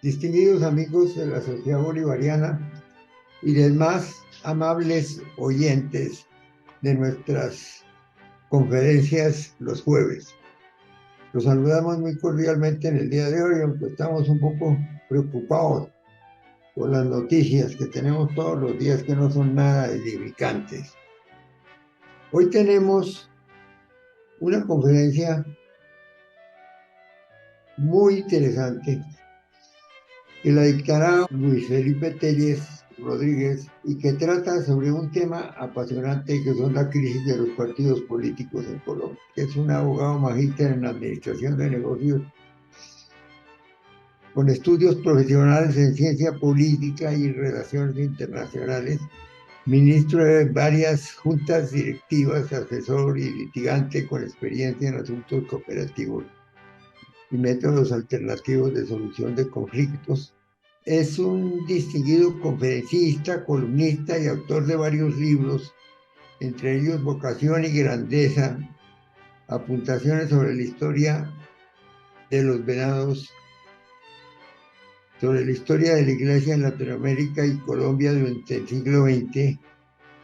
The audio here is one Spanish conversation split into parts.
distinguidos amigos de la Sociedad Bolivariana y demás amables oyentes de nuestras conferencias los jueves. Los saludamos muy cordialmente en el día de hoy, aunque estamos un poco preocupados por las noticias que tenemos todos los días que no son nada edificantes. Hoy tenemos una conferencia muy interesante que la dictará Luis Felipe Telles Rodríguez y que trata sobre un tema apasionante que son la crisis de los partidos políticos en Colombia. Es un abogado magíster en administración de negocios con estudios profesionales en ciencia política y relaciones internacionales, ministro de varias juntas directivas, asesor y litigante con experiencia en asuntos cooperativos y métodos alternativos de solución de conflictos. Es un distinguido conferencista, columnista y autor de varios libros, entre ellos Vocación y Grandeza, apuntaciones sobre la historia de los venados, sobre la historia de la Iglesia en Latinoamérica y Colombia durante el siglo XX,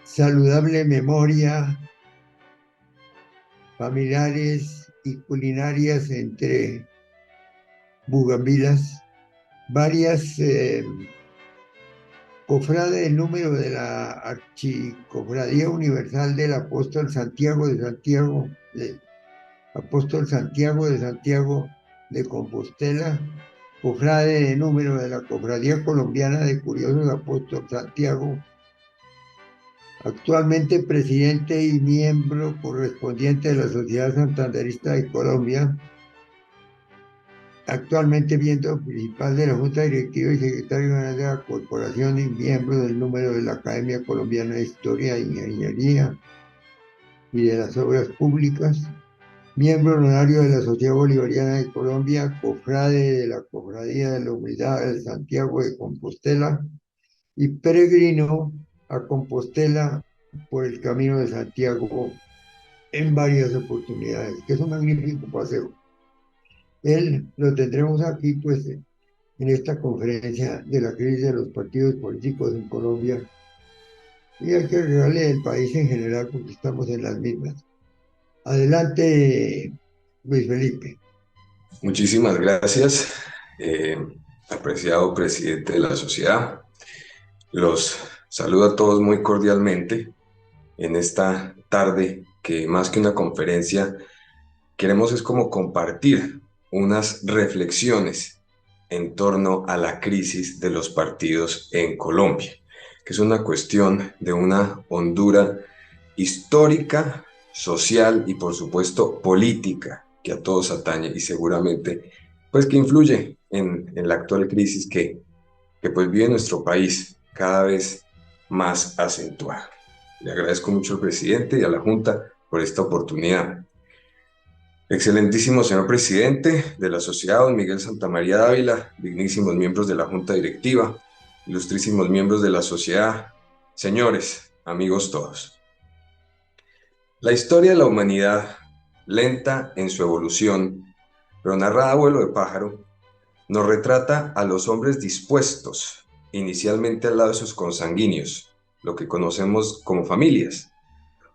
Saludable Memoria, Familiares y Culinarias entre Bugambilas, varias cofrade del número de la Archicofradía Universal del Apóstol Santiago de Santiago, de Compostela, cofrade de número de la Cofradía Colombiana de Curiosos Apóstol Santiago, actualmente presidente y miembro correspondiente de la Sociedad Santanderista de Colombia, actualmente miembro principal de la Junta Directiva y secretario general de la Corporación y miembro del número de la Academia Colombiana de Historia e Ingeniería y de las Obras Públicas, miembro honorario de la Sociedad Bolivariana de Colombia, cofrade de la Cofradía de la Humildad de Santiago de Compostela y peregrino a Compostela por el Camino de Santiago en varias oportunidades, que es un magnífico paseo. Él lo tendremos aquí, pues, en esta conferencia de la crisis de los partidos políticos en Colombia y hay que regalarle el país en general porque estamos en las mismas. Adelante, Luis Felipe. Muchísimas gracias, apreciado presidente de la sociedad. Los saludo a todos muy cordialmente en esta tarde que más que una conferencia queremos es como compartir unas reflexiones en torno a la crisis de los partidos en Colombia, que es una cuestión de una hondura histórica, social y por supuesto política que a todos atañe y seguramente pues que influye en la actual crisis que pues vive nuestro país cada vez más acentuada. Le agradezco mucho al presidente y a la Junta por esta oportunidad. Excelentísimo señor presidente de la sociedad, don Miguel Santamaría Dávila, dignísimos miembros de la Junta Directiva, ilustrísimos miembros de la sociedad, señores, amigos todos. La historia de la humanidad, lenta en su evolución, pero narrada a vuelo de pájaro, nos retrata a los hombres dispuestos, inicialmente al lado de sus consanguíneos, lo que conocemos como familias,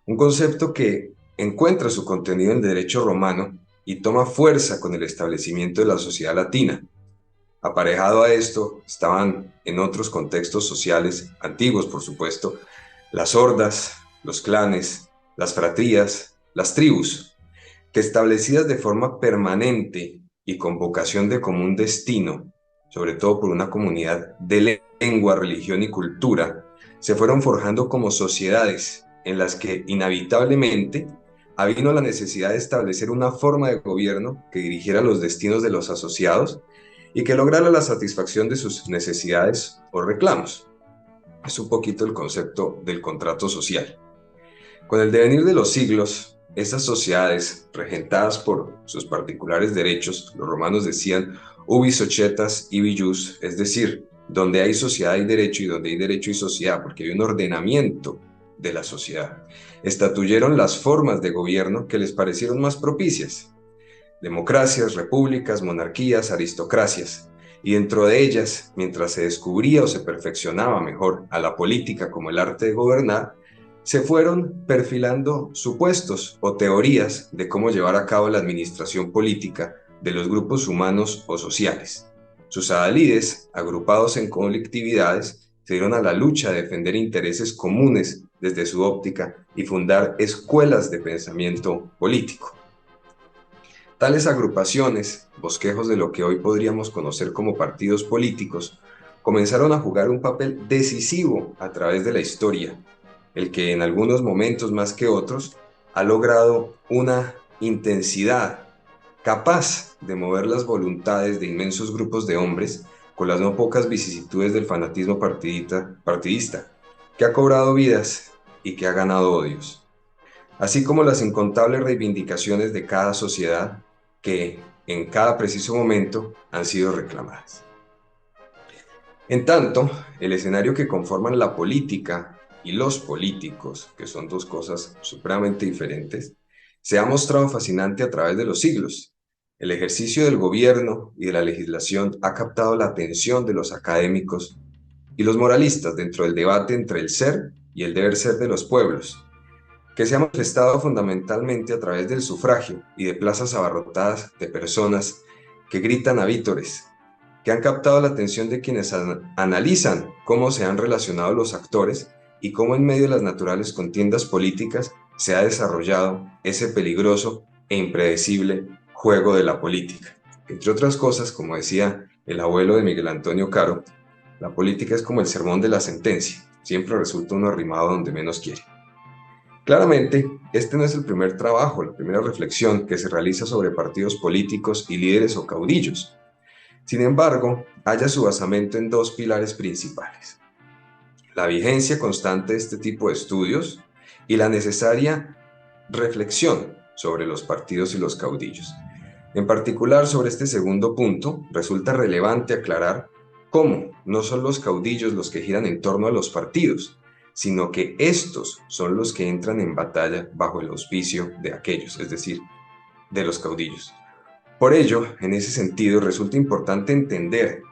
un concepto que encuentra su contenido en el derecho romano y toma fuerza con el establecimiento de la sociedad latina. Aparejado a esto estaban en otros contextos sociales, antiguos por supuesto, las hordas, los clanes, las fratrías, las tribus, que establecidas de forma permanente y con vocación de común destino, sobre todo por una comunidad de lengua, religión y cultura, se fueron forjando como sociedades en las que inevitablemente avino la necesidad de establecer una forma de gobierno que dirigiera los destinos de los asociados y que lograra la satisfacción de sus necesidades o reclamos. Es un poquito el concepto del contrato social. Con el devenir de los siglos, estas sociedades, regentadas por sus particulares derechos, los romanos decían ubi societas ibi jus, es decir, donde hay sociedad hay derecho y donde hay derecho hay sociedad, porque hay un ordenamiento de la sociedad. Estatuyeron las formas de gobierno que les parecieron más propicias: democracias, repúblicas, monarquías, aristocracias, y dentro de ellas, mientras se descubría o se perfeccionaba mejor a la política como el arte de gobernar, se fueron perfilando supuestos o teorías de cómo llevar a cabo la administración política de los grupos humanos o sociales. Sus adalides, agrupados en colectividades, se dieron a la lucha de defender intereses comunes desde su óptica y fundar escuelas de pensamiento político. Tales agrupaciones, bosquejos de lo que hoy podríamos conocer como partidos políticos, comenzaron a jugar un papel decisivo a través de la historia, el que en algunos momentos más que otros ha logrado una intensidad capaz de mover las voluntades de inmensos grupos de hombres con las no pocas vicisitudes del fanatismo partidista, que ha cobrado vidas y que ha ganado odios, así como las incontables reivindicaciones de cada sociedad que en cada preciso momento han sido reclamadas. En tanto, el escenario que conforman la política y los políticos, que son dos cosas supremamente diferentes, se ha mostrado fascinante a través de los siglos. El ejercicio del gobierno y de la legislación ha captado la atención de los académicos y los moralistas dentro del debate entre el ser y el deber ser de los pueblos, que se ha manifestado fundamentalmente a través del sufragio y de plazas abarrotadas de personas que gritan a vítores, que han captado la atención de quienes analizan cómo se han relacionado los actores y cómo en medio de las naturales contiendas políticas se ha desarrollado ese peligroso e impredecible juego de la política. Entre otras cosas, como decía el abuelo de Miguel Antonio Caro, la política es como el sermón de la sentencia, siempre resulta uno arrimado donde menos quiere. Claramente, este no es el primer trabajo, la primera reflexión que se realiza sobre partidos políticos y líderes o caudillos. Sin embargo, halla su basamento en dos pilares principales: la vigencia constante de este tipo de estudios y la necesaria reflexión sobre los partidos y los caudillos. En particular, sobre este segundo punto, resulta relevante aclarar cómo no son los caudillos los que giran en torno a los partidos, sino que estos son los que entran en batalla bajo el auspicio de aquellos, es decir, de los caudillos. Por ello, en ese sentido, resulta importante entender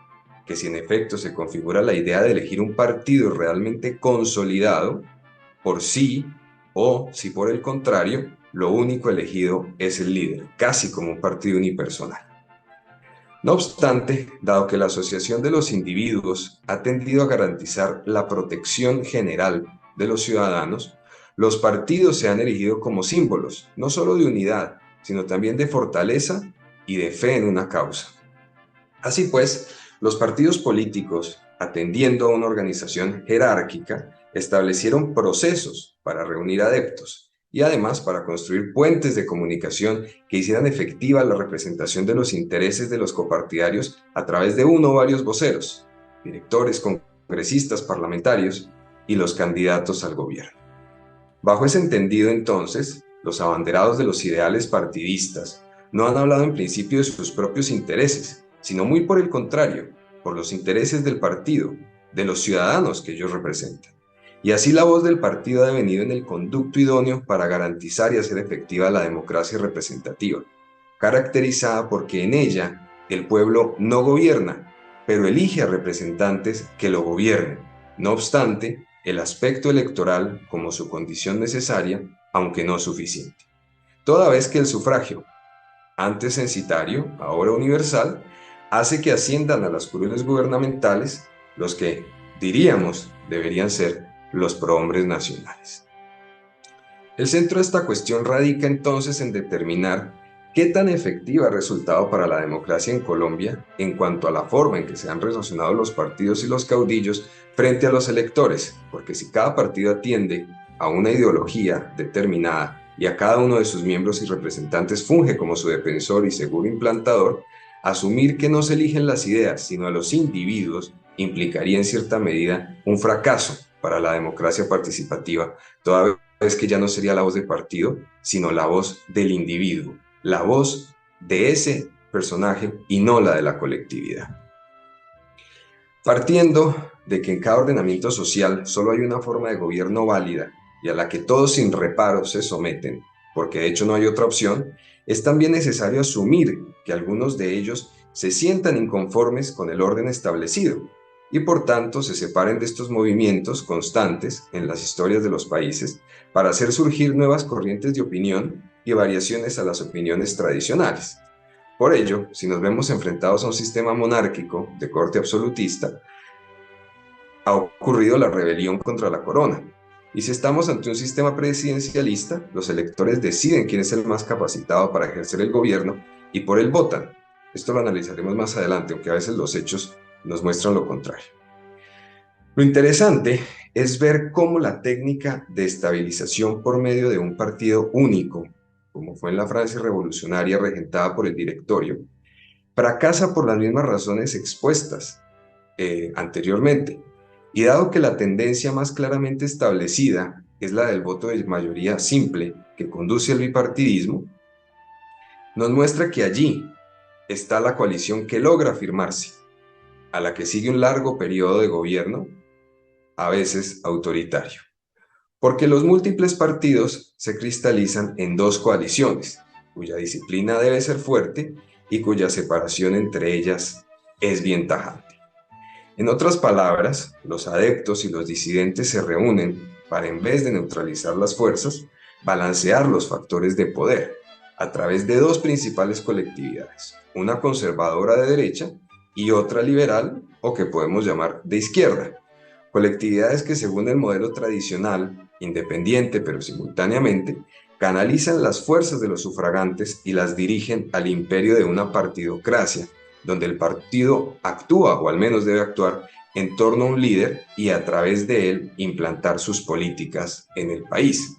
que si en efecto se configura la idea de elegir un partido realmente consolidado por sí, o si por el contrario, lo único elegido es el líder, casi como un partido unipersonal. No obstante, dado que la asociación de los individuos ha tendido a garantizar la protección general de los ciudadanos, los partidos se han erigido como símbolos, no solo de unidad, sino también de fortaleza y de fe en una causa. Así pues, los partidos políticos, atendiendo a una organización jerárquica, establecieron procesos para reunir adeptos y además para construir puentes de comunicación que hicieran efectiva la representación de los intereses de los copartidarios a través de uno o varios voceros, directores, congresistas, parlamentarios y los candidatos al gobierno. Bajo ese entendido, entonces, los abanderados de los ideales partidistas no han hablado en principio de sus propios intereses, sino muy por el contrario, por los intereses del partido, de los ciudadanos que ellos representan. Y así la voz del partido ha devenido en el conducto idóneo para garantizar y hacer efectiva la democracia representativa, caracterizada porque en ella el pueblo no gobierna, pero elige a representantes que lo gobiernen. No obstante, el aspecto electoral como su condición necesaria, aunque no suficiente. Toda vez que el sufragio, antes censitario, ahora universal, hace que asciendan a las curules gubernamentales los que, diríamos, deberían ser los prohombres nacionales. El centro de esta cuestión radica entonces en determinar qué tan efectiva ha resultado para la democracia en Colombia en cuanto a la forma en que se han relacionado los partidos y los caudillos frente a los electores, porque si cada partido atiende a una ideología determinada y a cada uno de sus miembros y representantes funge como su defensor y seguro implantador, asumir que no se eligen las ideas sino a los individuos implicaría en cierta medida un fracaso para la democracia participativa, toda vez que ya no sería la voz del partido, sino la voz del individuo, la voz de ese personaje y no la de la colectividad. Partiendo de que en cada ordenamiento social solo hay una forma de gobierno válida y a la que todos sin reparo se someten, porque de hecho no hay otra opción, es también necesario asumir que algunos de ellos se sientan inconformes con el orden establecido y por tanto se separen de estos movimientos constantes en las historias de los países para hacer surgir nuevas corrientes de opinión y variaciones a las opiniones tradicionales. Por ello, si nos vemos enfrentados a un sistema monárquico de corte absolutista, ha ocurrido la rebelión contra la corona. Y si estamos ante un sistema presidencialista, los electores deciden quién es el más capacitado para ejercer el gobierno y por él votan. Esto lo analizaremos más adelante, aunque a veces los hechos nos muestran lo contrario. Lo interesante es ver cómo la técnica de estabilización por medio de un partido único, como fue en la Francia revolucionaria regentada por el Directorio, fracasa por las mismas razones expuestas anteriormente. Y dado que la tendencia más claramente establecida es la del voto de mayoría simple que conduce al bipartidismo, nos muestra que allí está la coalición que logra firmarse, a la que sigue un largo periodo de gobierno, a veces autoritario. Porque los múltiples partidos se cristalizan en dos coaliciones, cuya disciplina debe ser fuerte y cuya separación entre ellas es bien tajante. En otras palabras, los adeptos y los disidentes se reúnen para, en vez de neutralizar las fuerzas, balancear los factores de poder a través de dos principales colectividades, una conservadora de derecha y otra liberal o que podemos llamar de izquierda. Colectividades que según el modelo tradicional, independiente pero simultáneamente, canalizan las fuerzas de los sufragantes y las dirigen al imperio de una partidocracia, donde el partido actúa, o al menos debe actuar, en torno a un líder y a través de él implantar sus políticas en el país.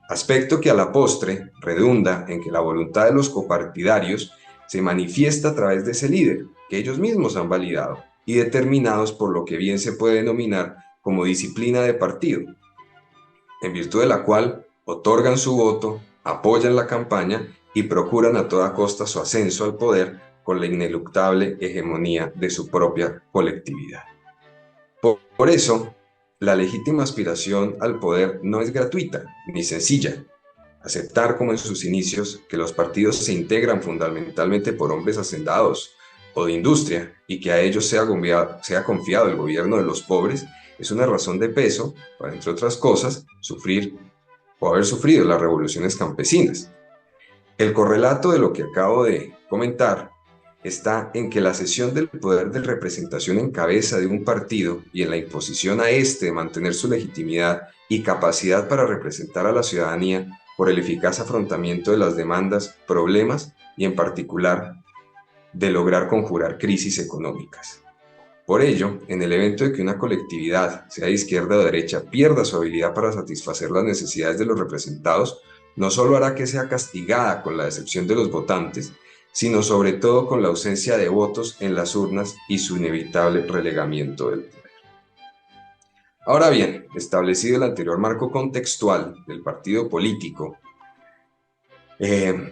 Aspecto que a la postre redunda en que la voluntad de los copartidarios se manifiesta a través de ese líder, que ellos mismos han validado y determinados por lo que bien se puede denominar como disciplina de partido, en virtud de la cual otorgan su voto, apoyan la campaña y procuran a toda costa su ascenso al poder con la ineluctable hegemonía de su propia colectividad. Por eso, la legítima aspiración al poder no es gratuita ni sencilla. Aceptar como en sus inicios que los partidos se integran fundamentalmente por hombres hacendados o de industria y que a ellos sea confiado el gobierno de los pobres es una razón de peso para, entre otras cosas, sufrir o haber sufrido las revoluciones campesinas. El correlato de lo que acabo de comentar está en que la cesión del poder de representación en cabeza de un partido y en la imposición a este de mantener su legitimidad y capacidad para representar a la ciudadanía por el eficaz afrontamiento de las demandas, problemas y en particular de lograr conjurar crisis económicas. Por ello, en el evento de que una colectividad, sea de izquierda o derecha, pierda su habilidad para satisfacer las necesidades de los representados, no solo hará que sea castigada con la decepción de los votantes, sino sobre todo con la ausencia de votos en las urnas y su inevitable relegamiento del poder. Ahora bien, establecido el anterior marco contextual del partido político,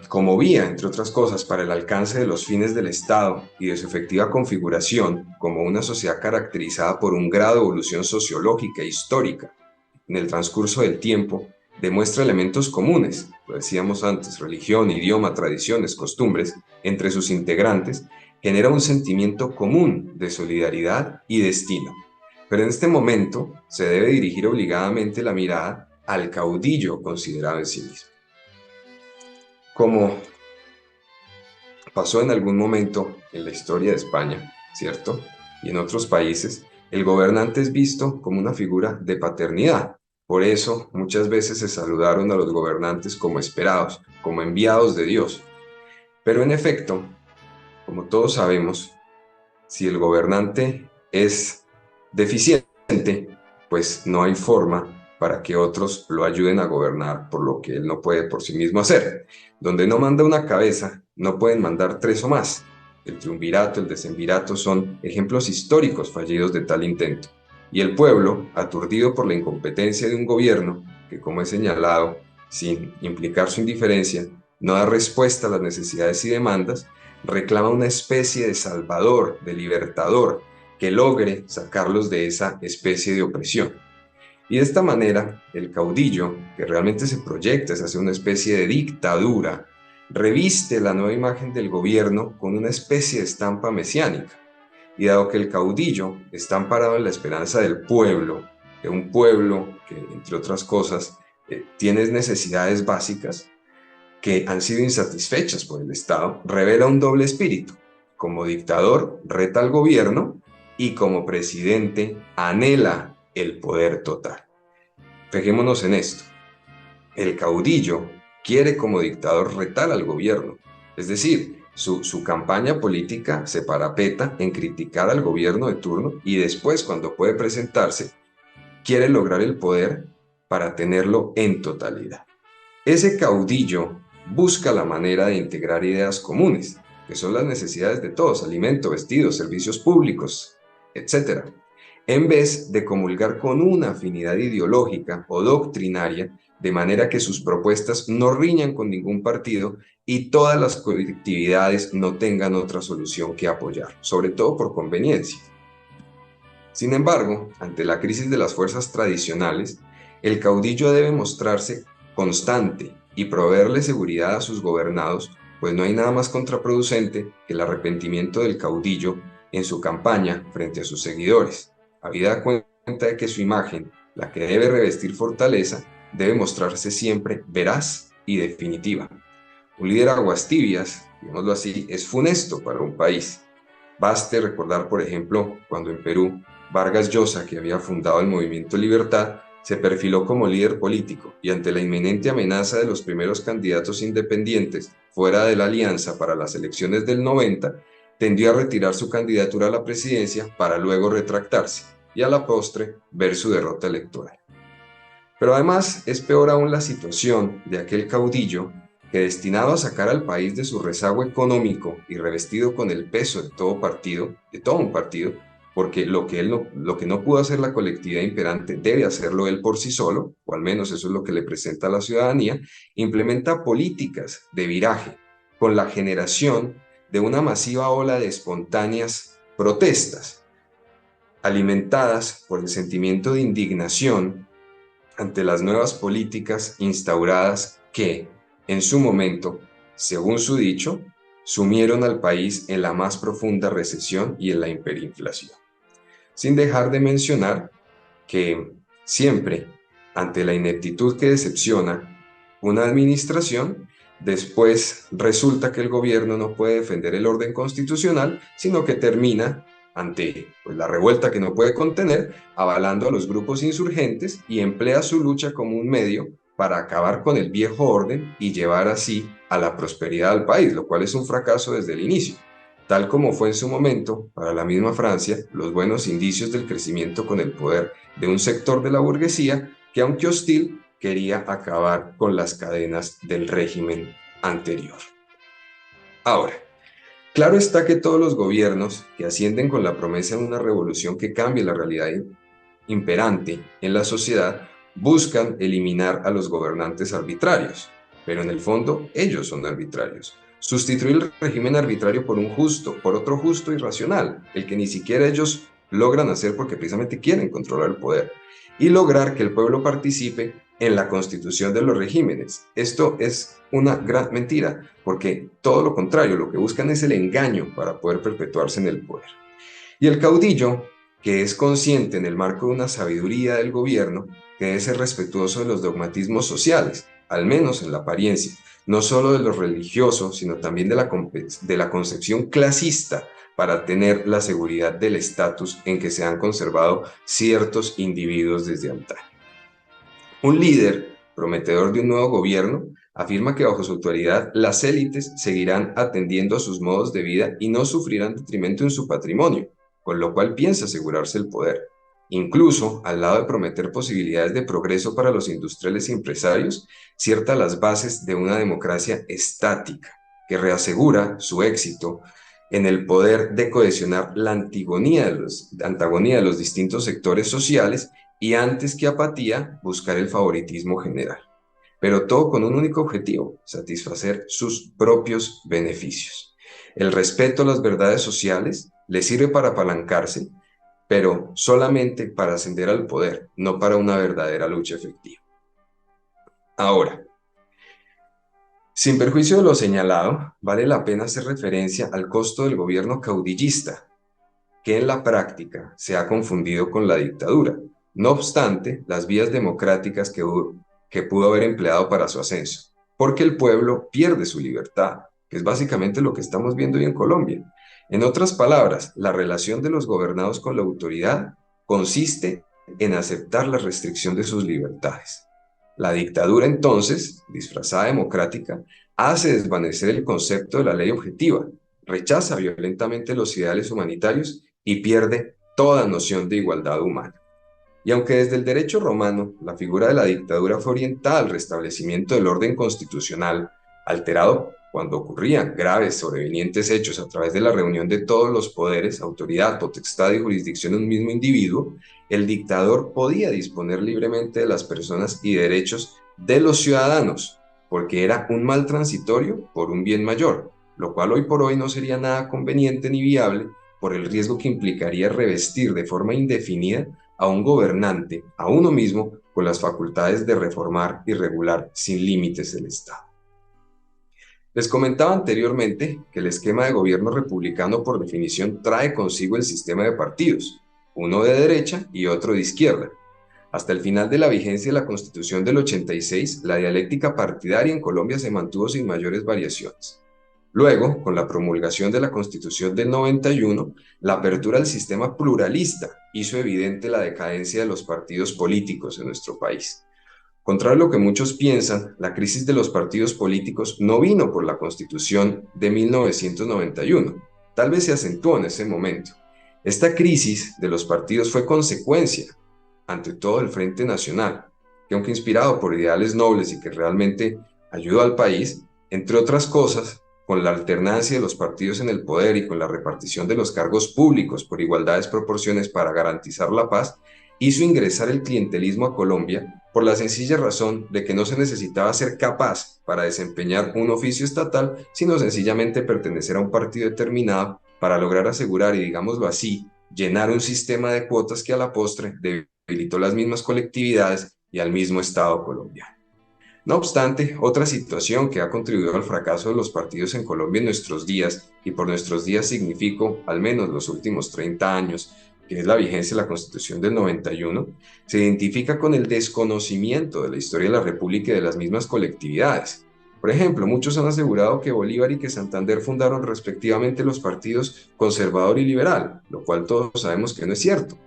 como vía, entre otras cosas, para el alcance de los fines del Estado y de su efectiva configuración como una sociedad caracterizada por un grado de evolución sociológica e histórica, en el transcurso del tiempo, demuestra elementos comunes, lo decíamos antes, religión, idioma, tradiciones, costumbres, entre sus integrantes, genera un sentimiento común de solidaridad y destino. Pero en este momento se debe dirigir obligadamente la mirada al caudillo considerado en sí mismo. Como pasó en algún momento en la historia de España, ¿cierto? Y en otros países, el gobernante es visto como una figura de paternidad. Por eso, muchas veces se saludaron a los gobernantes como esperados, como enviados de Dios. Pero en efecto, como todos sabemos, si el gobernante es deficiente, pues no hay forma para que otros lo ayuden a gobernar por lo que él no puede por sí mismo hacer. Donde no manda una cabeza, no pueden mandar tres o más. El triunvirato, el decemvirato son ejemplos históricos fallidos de tal intento. Y el pueblo, aturdido por la incompetencia de un gobierno que, como he señalado, sin implicar su indiferencia, no da respuesta a las necesidades y demandas, reclama una especie de salvador, de libertador, que logre sacarlos de esa especie de opresión. Y de esta manera, el caudillo, que realmente se proyecta, se hace una especie de dictadura, reviste la nueva imagen del gobierno con una especie de estampa mesiánica. Y dado que el caudillo está amparado en la esperanza del pueblo, de un pueblo que, entre otras cosas, tiene necesidades básicas que han sido insatisfechas por el Estado, revela un doble espíritu. Como dictador, reta al gobierno y como presidente, anhela el poder total. Fijémonos en esto. El caudillo quiere como dictador retar al gobierno, es decir, su campaña política se parapeta en criticar al gobierno de turno y después, cuando puede presentarse, quiere lograr el poder para tenerlo en totalidad. Ese caudillo busca la manera de integrar ideas comunes, que son las necesidades de todos: alimento, vestidos, servicios públicos, etc., en vez de comulgar con una afinidad ideológica o doctrinaria, de manera que sus propuestas no riñan con ningún partido y todas las colectividades no tengan otra solución que apoyar, sobre todo por conveniencia. Sin embargo, ante la crisis de las fuerzas tradicionales, el caudillo debe mostrarse constante y proveerle seguridad a sus gobernados, pues no hay nada más contraproducente que el arrepentimiento del caudillo en su campaña frente a sus seguidores, habida cuenta de que su imagen, la que debe revestir fortaleza, debe mostrarse siempre veraz y definitiva. Un líder aguas tibias, digámoslo así, es funesto para un país. Baste recordar, por ejemplo, cuando en Perú Vargas Llosa, que había fundado el Movimiento Libertad, se perfiló como líder político y ante la inminente amenaza de los primeros candidatos independientes fuera de la alianza para las elecciones del 90, tendió a retirar su candidatura a la presidencia para luego retractarse y a la postre ver su derrota electoral. Pero además es peor aún la situación de aquel caudillo que, destinado a sacar al país de su rezago económico y revestido con el peso de todo un partido, porque lo que no pudo hacer la colectividad imperante debe hacerlo él por sí solo, o al menos eso es lo que le presenta a la ciudadanía, implementa políticas de viraje con la generación de una masiva ola de espontáneas protestas, alimentadas por el sentimiento de indignación ante las nuevas políticas instauradas que, en su momento, según su dicho, sumieron al país en la más profunda recesión y en la hiperinflación. Sin dejar de mencionar que siempre, ante la ineptitud que decepciona una administración, después resulta que el gobierno no puede defender el orden constitucional, sino que termina, ante la revuelta que no puede contener, avalando a los grupos insurgentes y emplea su lucha como un medio para acabar con el viejo orden y llevar así a la prosperidad al país, lo cual es un fracaso desde el inicio. Tal como fue en su momento, para la misma Francia, los buenos indicios del crecimiento con el poder de un sector de la burguesía que, aunque hostil, quería acabar con las cadenas del régimen anterior. Ahora, claro está que todos los gobiernos que ascienden con la promesa de una revolución que cambie la realidad imperante en la sociedad buscan eliminar a los gobernantes arbitrarios, pero en el fondo ellos son arbitrarios. Sustituir el régimen arbitrario por otro justo y racional, el que ni siquiera ellos logran hacer porque precisamente quieren controlar el poder, y lograr que el pueblo participe en la constitución de los regímenes. Esto es una gran mentira, porque todo lo contrario, lo que buscan es el engaño para poder perpetuarse en el poder. Y el caudillo, que es consciente en el marco de una sabiduría del gobierno, que debe ser respetuoso de los dogmatismos sociales, al menos en la apariencia, no solo de lo religioso, sino también de la concepción clasista, para tener la seguridad del estatus en que se han conservado ciertos individuos desde antaño. Un líder prometedor de un nuevo gobierno afirma que bajo su autoridad las élites seguirán atendiendo a sus modos de vida y no sufrirán detrimento en su patrimonio, con lo cual piensa asegurarse el poder. Incluso, al lado de prometer posibilidades de progreso para los industriales y empresarios, cierta las bases de una democracia estática, que reasegura su éxito en el poder de cohesionar la antagonía de los distintos sectores sociales y, antes que apatía, buscar el favoritismo general. Pero todo con un único objetivo: satisfacer sus propios beneficios. El respeto a las verdades sociales le sirve para apalancarse, pero solamente para ascender al poder, no para una verdadera lucha efectiva. Ahora, Sin perjuicio de lo señalado, vale la pena hacer referencia al costo del gobierno caudillista, que en la práctica se ha confundido con la dictadura, no obstante las vías democráticas que pudo haber empleado para su ascenso, porque el pueblo pierde su libertad, que es básicamente lo que estamos viendo hoy en Colombia. En otras palabras, la relación de los gobernados con la autoridad consiste en aceptar la restricción de sus libertades. La dictadura entonces, disfrazada democrática, hace desvanecer el concepto de la ley objetiva, rechaza violentamente los ideales humanitarios y pierde toda noción de igualdad humana. Y aunque desde el derecho romano la figura de la dictadura fue orientada al restablecimiento del orden constitucional, alterado cuando ocurrían graves sobrevinientes hechos a través de la reunión de todos los poderes, autoridad, potestad y jurisdicción en un mismo individuo, el dictador podía disponer libremente de las personas y derechos de los ciudadanos, porque era un mal transitorio por un bien mayor, lo cual hoy por hoy no sería nada conveniente ni viable por el riesgo que implicaría revestir de forma indefinida a un gobernante, a uno mismo, con las facultades de reformar y regular sin límites el Estado. Les comentaba anteriormente que el esquema de gobierno republicano por definición trae consigo el sistema de partidos, uno de derecha y otro de izquierda. Hasta el final de la vigencia de la Constitución del 86, la dialéctica partidaria en Colombia se mantuvo sin mayores variaciones. Luego, con la promulgación de la Constitución del 91, la apertura al sistema pluralista hizo evidente la decadencia de los partidos políticos en nuestro país. Contrario a lo que muchos piensan, la crisis de los partidos políticos no vino por la Constitución de 1991, tal vez se acentuó en ese momento. Esta crisis de los partidos fue consecuencia, ante todo, del Frente Nacional, que aunque inspirado por ideales nobles y que realmente ayudó al país, entre otras cosas, con la alternancia de los partidos en el poder y con la repartición de los cargos públicos por igualdades proporciones para garantizar la paz, hizo ingresar el clientelismo a Colombia por la sencilla razón de que no se necesitaba ser capaz para desempeñar un oficio estatal, sino sencillamente pertenecer a un partido determinado para lograr asegurar, y digámoslo así, llenar un sistema de cuotas que a la postre debilitó las mismas colectividades y al mismo Estado colombiano. No obstante, otra situación que ha contribuido al fracaso de los partidos en Colombia en nuestros días, y por nuestros días significo al menos los últimos 30 años, que es la vigencia de la Constitución del 91, se identifica con el desconocimiento de la historia de la República y de las mismas colectividades. Por ejemplo, muchos han asegurado que Bolívar y que Santander fundaron respectivamente los partidos conservador y liberal, lo cual todos sabemos que no es cierto.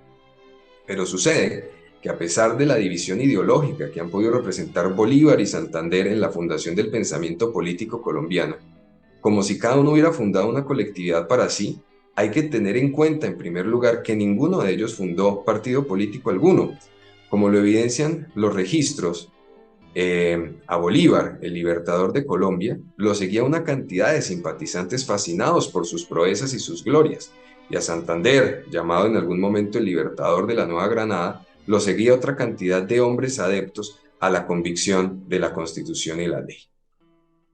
Pero sucede que a pesar de la división ideológica que han podido representar Bolívar y Santander en la fundación del pensamiento político colombiano, como si cada uno hubiera fundado una colectividad para sí, hay que tener en cuenta en primer lugar que ninguno de ellos fundó partido político alguno, como lo evidencian los registros. A Bolívar, el libertador de Colombia, lo seguía una cantidad de simpatizantes fascinados por sus proezas y sus glorias, y a Santander, llamado en algún momento el libertador de la Nueva Granada, lo seguía otra cantidad de hombres adeptos a la convicción de la Constitución y la ley.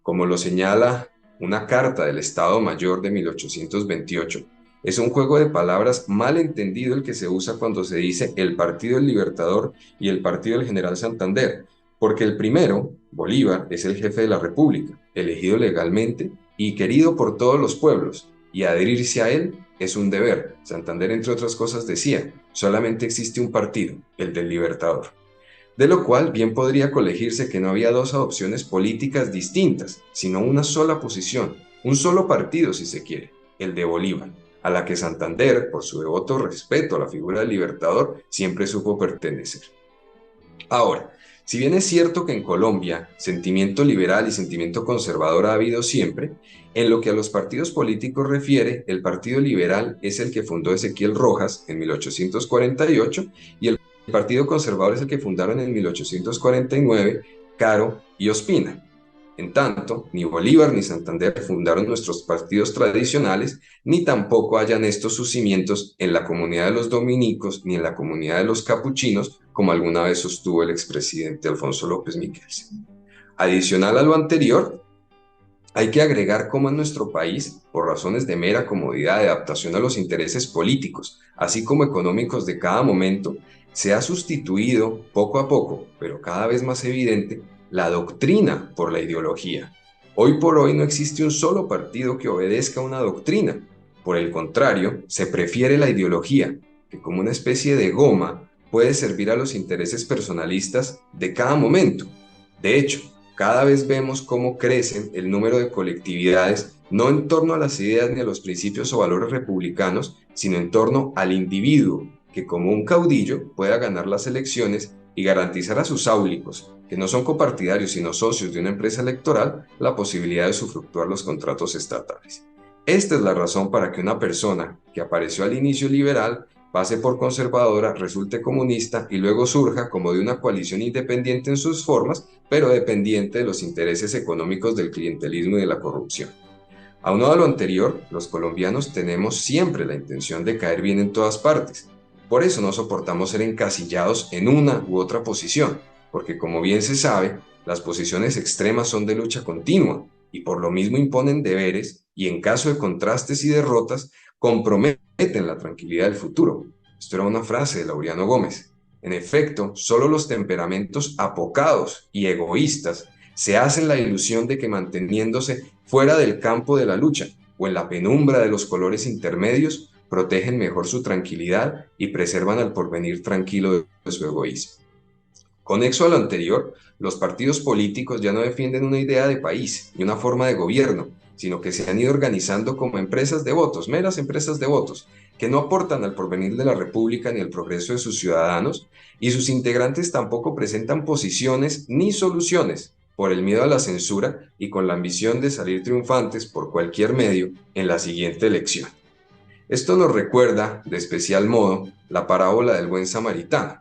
Como lo señala una carta del Estado Mayor de 1828, es un juego de palabras mal entendido el que se usa cuando se dice el Partido del Libertador y el Partido del General Santander, porque el primero, Bolívar, es el jefe de la República, elegido legalmente y querido por todos los pueblos, y adherirse a él es un deber. Santander, entre otras cosas, decía, solamente existe un partido, el del Libertador. De lo cual bien podría colegirse que no había dos adopciones políticas distintas, sino una sola posición, un solo partido si se quiere, el de Bolívar, a la que Santander, por su devoto respeto a la figura del Libertador, siempre supo pertenecer. Ahora, si bien es cierto que en Colombia sentimiento liberal y sentimiento conservador ha habido siempre, en lo que a los partidos políticos refiere, el Partido Liberal es el que fundó Ezequiel Rojas en 1848 y el Partido Conservador es el que fundaron en 1849 Caro y Ospina. En tanto, ni Bolívar ni Santander fundaron nuestros partidos tradicionales, ni tampoco hallan estos sus cimientos en la comunidad de los dominicos ni en la comunidad de los capuchinos, como alguna vez sostuvo el expresidente Alfonso López Miquelsen. Adicional a lo anterior, hay que agregar cómo en nuestro país, por razones de mera comodidad de adaptación a los intereses políticos, así como económicos de cada momento, se ha sustituido poco a poco, pero cada vez más evidente, la doctrina por la ideología. Hoy por hoy no existe un solo partido que obedezca una doctrina. Por el contrario, se prefiere la ideología, que como una especie de goma puede servir a los intereses personalistas de cada momento. De hecho, cada vez vemos cómo crecen el número de colectividades no en torno a las ideas ni a los principios o valores republicanos, sino en torno al individuo, que como un caudillo pueda ganar las elecciones y garantizar a sus áulicos, que no son copartidarios sino socios de una empresa electoral, la posibilidad de usufructuar los contratos estatales. Esta es la razón para que una persona que apareció al inicio liberal pase por conservadora, resulte comunista y luego surja como de una coalición independiente en sus formas, pero dependiente de los intereses económicos del clientelismo y de la corrupción. Aunado a lo anterior, los colombianos tenemos siempre la intención de caer bien en todas partes. Por eso no soportamos ser encasillados en una u otra posición, porque como bien se sabe, las posiciones extremas son de lucha continua y por lo mismo imponen deberes y en caso de contrastes y derrotas comprometen la tranquilidad del futuro. Esto era una frase de Laureano Gómez. En efecto, solo los temperamentos apocados y egoístas se hacen la ilusión de que manteniéndose fuera del campo de la lucha o en la penumbra de los colores intermedios, protegen mejor su tranquilidad y preservan al porvenir tranquilo de su egoísmo. Conexo a lo anterior, los partidos políticos ya no defienden una idea de país y una forma de gobierno, sino que se han ido organizando como empresas de votos, meras empresas de votos, que no aportan al porvenir de la República ni al progreso de sus ciudadanos, y sus integrantes tampoco presentan posiciones ni soluciones por el miedo a la censura y con la ambición de salir triunfantes por cualquier medio en la siguiente elección. Esto nos recuerda, de especial modo, la parábola del buen samaritano.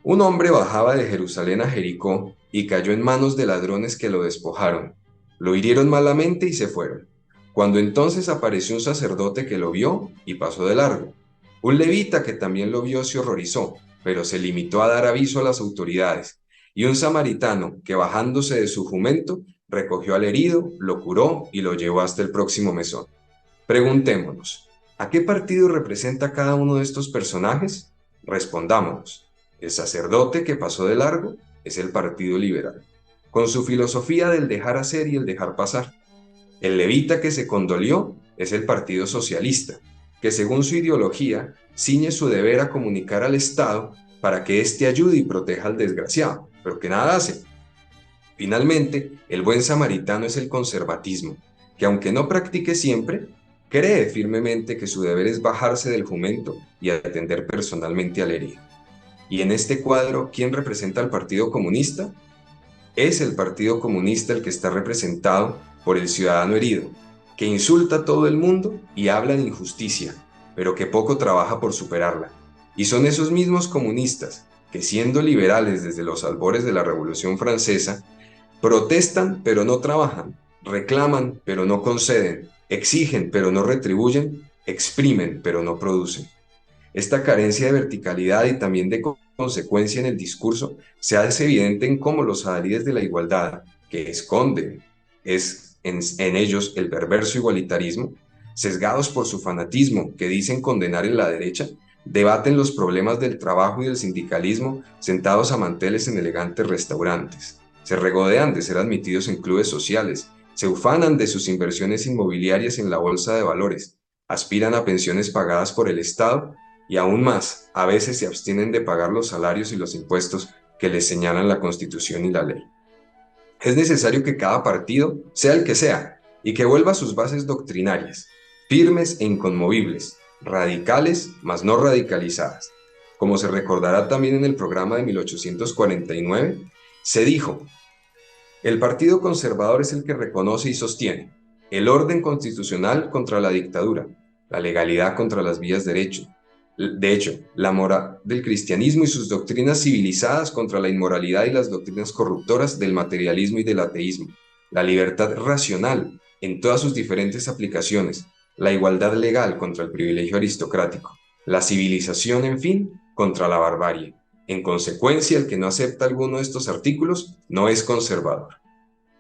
Un hombre bajaba de Jerusalén a Jericó y cayó en manos de ladrones que lo despojaron. Lo hirieron malamente y se fueron. Cuando entonces apareció un sacerdote que lo vio y pasó de largo. Un levita que también lo vio se horrorizó, pero se limitó a dar aviso a las autoridades. Y un samaritano que bajándose de su jumento recogió al herido, lo curó y lo llevó hasta el próximo mesón. Preguntémonos, ¿a qué partido representa cada uno de estos personajes? Respondámonos. El sacerdote que pasó de largo es el Partido Liberal, con su filosofía del dejar hacer y el dejar pasar. El levita que se condolió es el Partido Socialista, que según su ideología ciñe su deber a comunicar al Estado para que éste ayude y proteja al desgraciado, pero que nada hace. Finalmente, el buen samaritano es el conservatismo, que aunque no practique siempre, cree firmemente que su deber es bajarse del jumento y atender personalmente al herido. Y en este cuadro, ¿quién representa al Partido Comunista? Es el Partido Comunista el que está representado por el ciudadano herido, que insulta a todo el mundo y habla de injusticia, pero que poco trabaja por superarla. Y son esos mismos comunistas que, siendo liberales desde los albores de la Revolución Francesa, protestan pero no trabajan, reclaman pero no conceden, exigen pero no retribuyen, exprimen pero no producen. Esta carencia de verticalidad y también de consecuencia en el discurso se hace evidente en cómo los adalides de la igualdad, que esconden en ellos el perverso igualitarismo, sesgados por su fanatismo que dicen condenar en la derecha, debaten los problemas del trabajo y del sindicalismo sentados a manteles en elegantes restaurantes. Se regodean de ser admitidos en clubes sociales, se ufanan de sus inversiones inmobiliarias en la bolsa de valores, aspiran a pensiones pagadas por el Estado y aún más, a veces se abstienen de pagar los salarios y los impuestos que les señalan la Constitución y la ley. Es necesario que cada partido, sea el que sea, y que vuelva a sus bases doctrinarias, firmes e inconmovibles, radicales, mas no radicalizadas. Como se recordará también en el programa de 1849, se dijo: el Partido Conservador es el que reconoce y sostiene el orden constitucional contra la dictadura, la legalidad contra las vías de hecho, la moral del cristianismo y sus doctrinas civilizadas contra la inmoralidad y las doctrinas corruptoras del materialismo y del ateísmo, la libertad racional en todas sus diferentes aplicaciones, la igualdad legal contra el privilegio aristocrático, la civilización, en fin, contra la barbarie. En consecuencia, el que no acepta alguno de estos artículos no es conservador.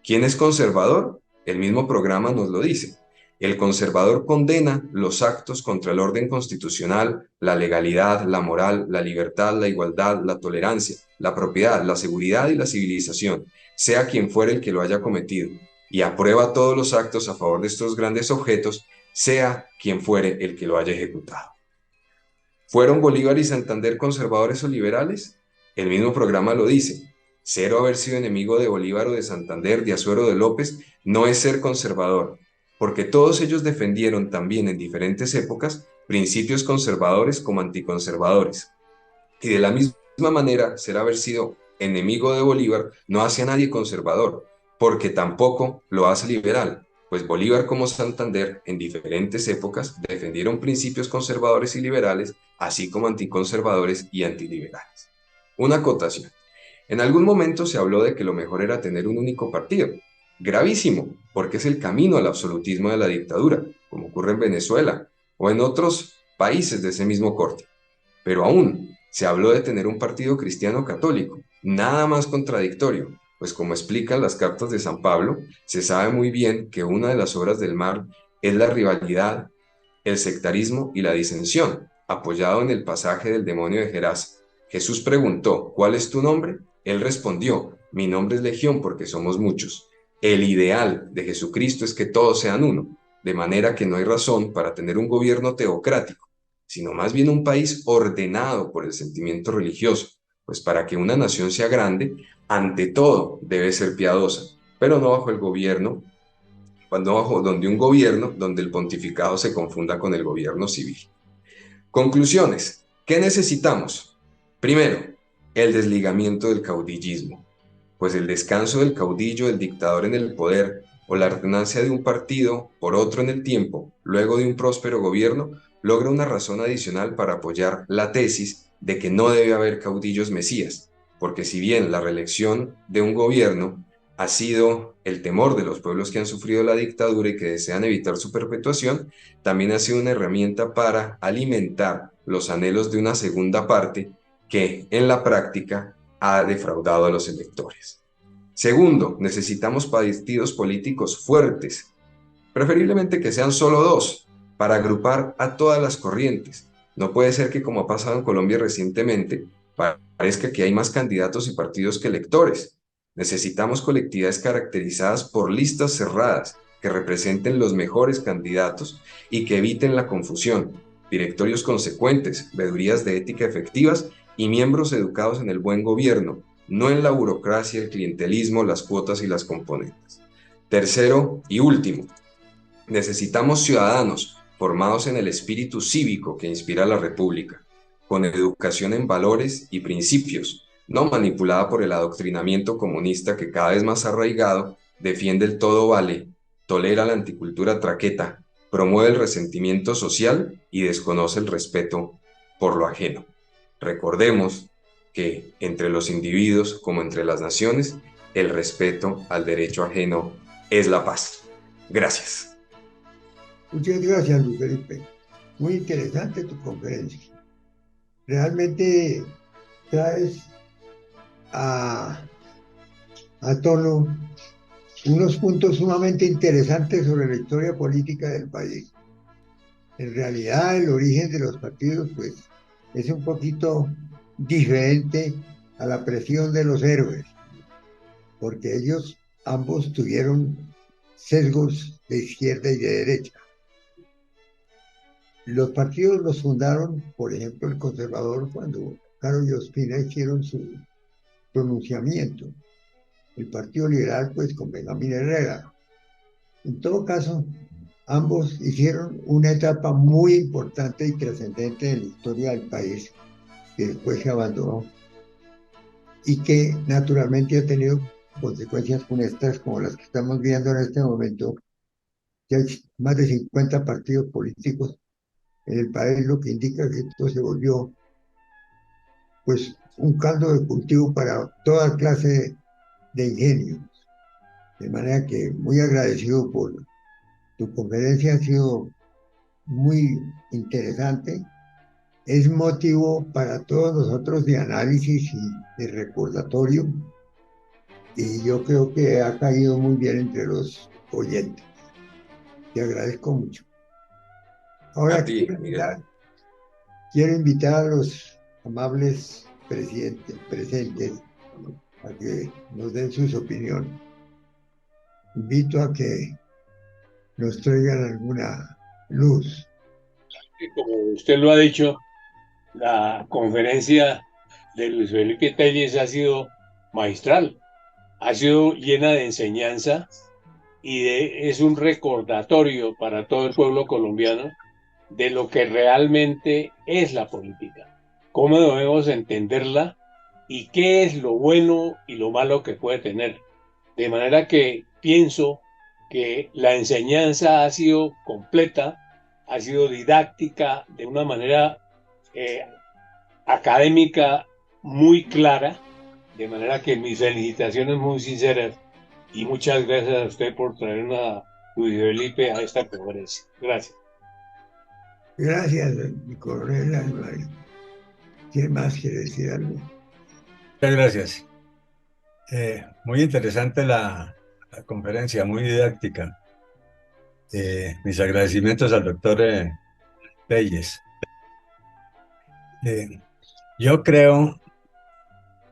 ¿Quién es conservador? El mismo programa nos lo dice. El conservador condena los actos contra el orden constitucional, la legalidad, la moral, la libertad, la igualdad, la tolerancia, la propiedad, la seguridad y la civilización, sea quien fuere el que lo haya cometido, y aprueba todos los actos a favor de estos grandes objetos, sea quien fuere el que lo haya ejecutado. ¿Fueron Bolívar y Santander conservadores o liberales? El mismo programa lo dice. Cero haber sido enemigo de Bolívar o de Santander, de Azuero o de López, no es ser conservador, porque todos ellos defendieron también en diferentes épocas principios conservadores como anticonservadores. Y de la misma manera, ser haber sido enemigo de Bolívar no hace a nadie conservador, porque tampoco lo hace liberal, pues Bolívar como Santander en diferentes épocas defendieron principios conservadores y liberales, así como anticonservadores y antiliberales. Una acotación. En algún momento se habló de que lo mejor era tener un único partido. Gravísimo, porque es el camino al absolutismo de la dictadura, como ocurre en Venezuela o en otros países de ese mismo corte. Pero aún se habló de tener un partido cristiano católico, nada más contradictorio, pues como explican las cartas de San Pablo, se sabe muy bien que una de las obras del mal es la rivalidad, el sectarismo y la disensión, apoyado en el pasaje del demonio de Gerasa. Jesús preguntó, ¿cuál es tu nombre? Él respondió, mi nombre es Legión porque somos muchos. El ideal de Jesucristo es que todos sean uno, de manera que no hay razón para tener un gobierno teocrático, sino más bien un país ordenado por el sentimiento religioso, pues para que una nación sea grande, ante todo debe ser piadosa, pero no bajo el gobierno, cuando bajo donde un gobierno, donde el pontificado se confunda con el gobierno civil. Conclusiones. ¿Qué necesitamos? Primero, el desligamiento del caudillismo, pues el descanso del caudillo, del dictador en el poder, o la alternancia de un partido por otro en el tiempo, luego de un próspero gobierno, logra una razón adicional para apoyar la tesis de que no debe haber caudillos mesías, porque si bien la reelección de un gobierno ha sido el temor de los pueblos que han sufrido la dictadura y que desean evitar su perpetuación, también ha sido una herramienta para alimentar los anhelos de una segunda parte que en la práctica ha defraudado a los electores. Segundo, necesitamos partidos políticos fuertes, preferiblemente que sean solo dos, para agrupar a todas las corrientes. No puede ser que, como ha pasado en Colombia recientemente, parezca que hay más candidatos y partidos que electores. Necesitamos colectividades caracterizadas por listas cerradas, que representen los mejores candidatos y que eviten la confusión, directorios consecuentes, veedurías de ética efectivas y miembros educados en el buen gobierno, no en la burocracia, el clientelismo, las cuotas y las componentes. Tercero y último, necesitamos ciudadanos formados en el espíritu cívico que inspira la República, con educación en valores y principios, no manipulada por el adoctrinamiento comunista que cada vez más arraigado defiende el todo vale, tolera la anticultura traqueta, promueve el resentimiento social y desconoce el respeto por lo ajeno. Recordemos que entre los individuos como entre las naciones, el respeto al derecho ajeno es la paz. Gracias. Muchas gracias, Luis Felipe. Muy interesante tu conferencia. Realmente traes a tono unos puntos sumamente interesantes sobre la historia política del país. En realidad, el origen de los partidos, pues, es un poquito diferente a la presión de los héroes, porque ellos ambos tuvieron sesgos de izquierda y de derecha. Los partidos los fundaron, por ejemplo, el conservador, cuando Caro y Ospina hicieron su pronunciamiento. El Partido Liberal, pues, con Benjamín Herrera. En todo caso, ambos hicieron una etapa muy importante y trascendente en la historia del país, que después se abandonó y que naturalmente ha tenido consecuencias funestas como las que estamos viendo en este momento, que hay más de 50 partidos políticos en el país, lo que indica que esto se volvió pues un caldo de cultivo para toda clase de ingenios. De manera que muy agradecido por tu conferencia, ha sido muy interesante. Es motivo para todos nosotros de análisis y de recordatorio, y yo creo que ha caído muy bien entre los oyentes. Te agradezco mucho. A Ahora ti, Miguel. quiero invitar a los amables presentes a que nos den sus opiniones. invito a que nos traigan alguna luz. Y como usted lo ha dicho, la conferencia de Luis Felipe Telles ha sido magistral, ha sido llena de enseñanza es un recordatorio para todo el pueblo colombiano de lo que realmente es la política, cómo debemos entenderla y qué es lo bueno y lo malo que puede tener. De manera que pienso que la enseñanza ha sido completa, ha sido didáctica de una manera eh, académica muy clara, de manera que mis felicitaciones muy sinceras y muchas gracias a usted por traernos a Luis Felipe a esta conferencia. Gracias. Gracias, mi coronel Álvarez. ¿Quién más quiere decir algo? Muchas gracias. Muy interesante la conferencia, muy didáctica. Mis agradecimientos al doctor Telles. Yo creo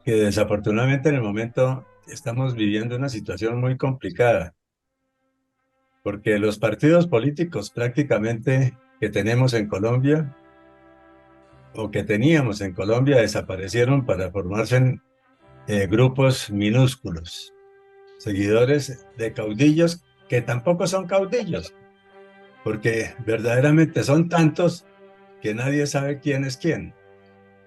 que desafortunadamente en el momento estamos viviendo una situación muy complicada, porque los partidos políticos prácticamente que tenemos en Colombia o que teníamos en Colombia desaparecieron para formarse en grupos minúsculos, seguidores de caudillos que tampoco son caudillos, porque verdaderamente son tantos que nadie sabe quién es quién.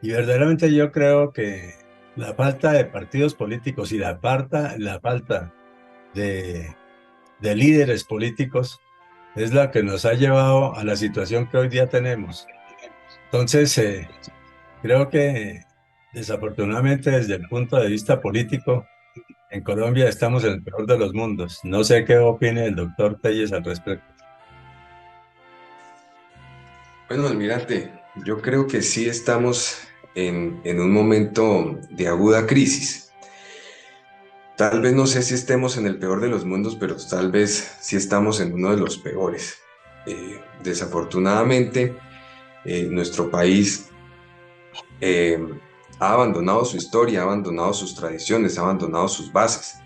Y verdaderamente yo creo que la falta de partidos políticos y la falta de líderes políticos es la que nos ha llevado a la situación que hoy día tenemos. Entonces, creo que desafortunadamente desde el punto de vista político, en Colombia estamos en el peor de los mundos. No sé qué opine el doctor Telles al respecto. Bueno, almirante, yo creo que sí estamos en un momento de aguda crisis. Tal vez no sé si estemos en el peor de los mundos, pero tal vez sí estamos en uno de los peores. Desafortunadamente, nuestro país eh, ha abandonado su historia, ha abandonado sus tradiciones, ha abandonado sus bases.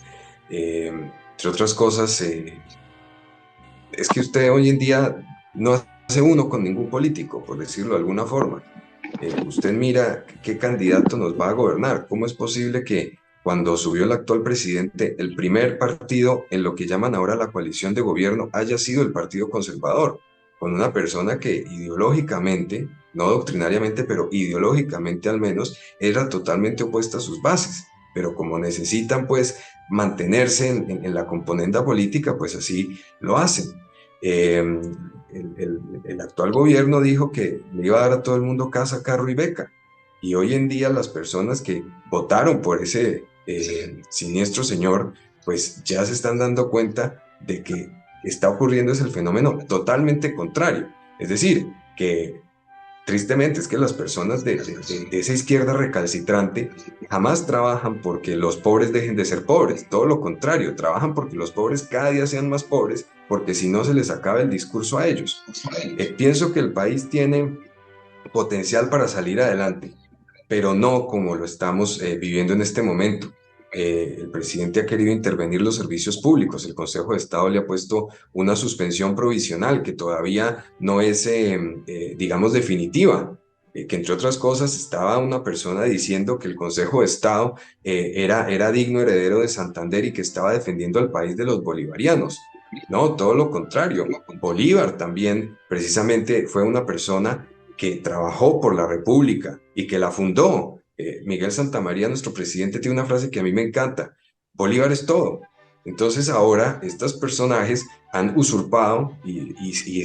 Entre otras cosas, es que usted hoy en día no hace uno con ningún político, por decirlo de alguna forma. Usted mira qué candidato nos va a gobernar. ¿Cómo es posible que cuando subió el actual presidente, el primer partido en lo que llaman ahora la coalición de gobierno haya sido el Partido Conservador? Con una persona que ideológicamente, no doctrinariamente, pero ideológicamente al menos, era totalmente opuesta a sus bases. Pero como necesitan pues mantenerse en la componenda política, pues así lo hacen. Eh, el actual gobierno dijo que le iba a dar a todo el mundo casa, carro y beca. Y hoy en día las personas que votaron por ese siniestro señor, pues ya se están dando cuenta de que está ocurriendo es el fenómeno totalmente contrario. Es decir, que tristemente es que las personas de esa izquierda recalcitrante jamás trabajan porque los pobres dejen de ser pobres, todo lo contrario, trabajan porque los pobres cada día sean más pobres, porque si no se les acaba el discurso a ellos. Pienso que el país tiene potencial para salir adelante, pero no como lo estamos viviendo en este momento. El presidente ha querido intervenir los servicios públicos. El Consejo de Estado le ha puesto una suspensión provisional que todavía no es, digamos, definitiva. Que entre otras cosas estaba una persona diciendo que el Consejo de Estado era digno heredero de Santander y que estaba defendiendo al país de los bolivarianos. No, todo lo contrario. Bolívar también precisamente fue una persona que trabajó por la República y que la fundó. Miguel Santamaría, nuestro presidente, tiene una frase que a mí me encanta: Bolívar es todo. Entonces ahora estos personajes han usurpado y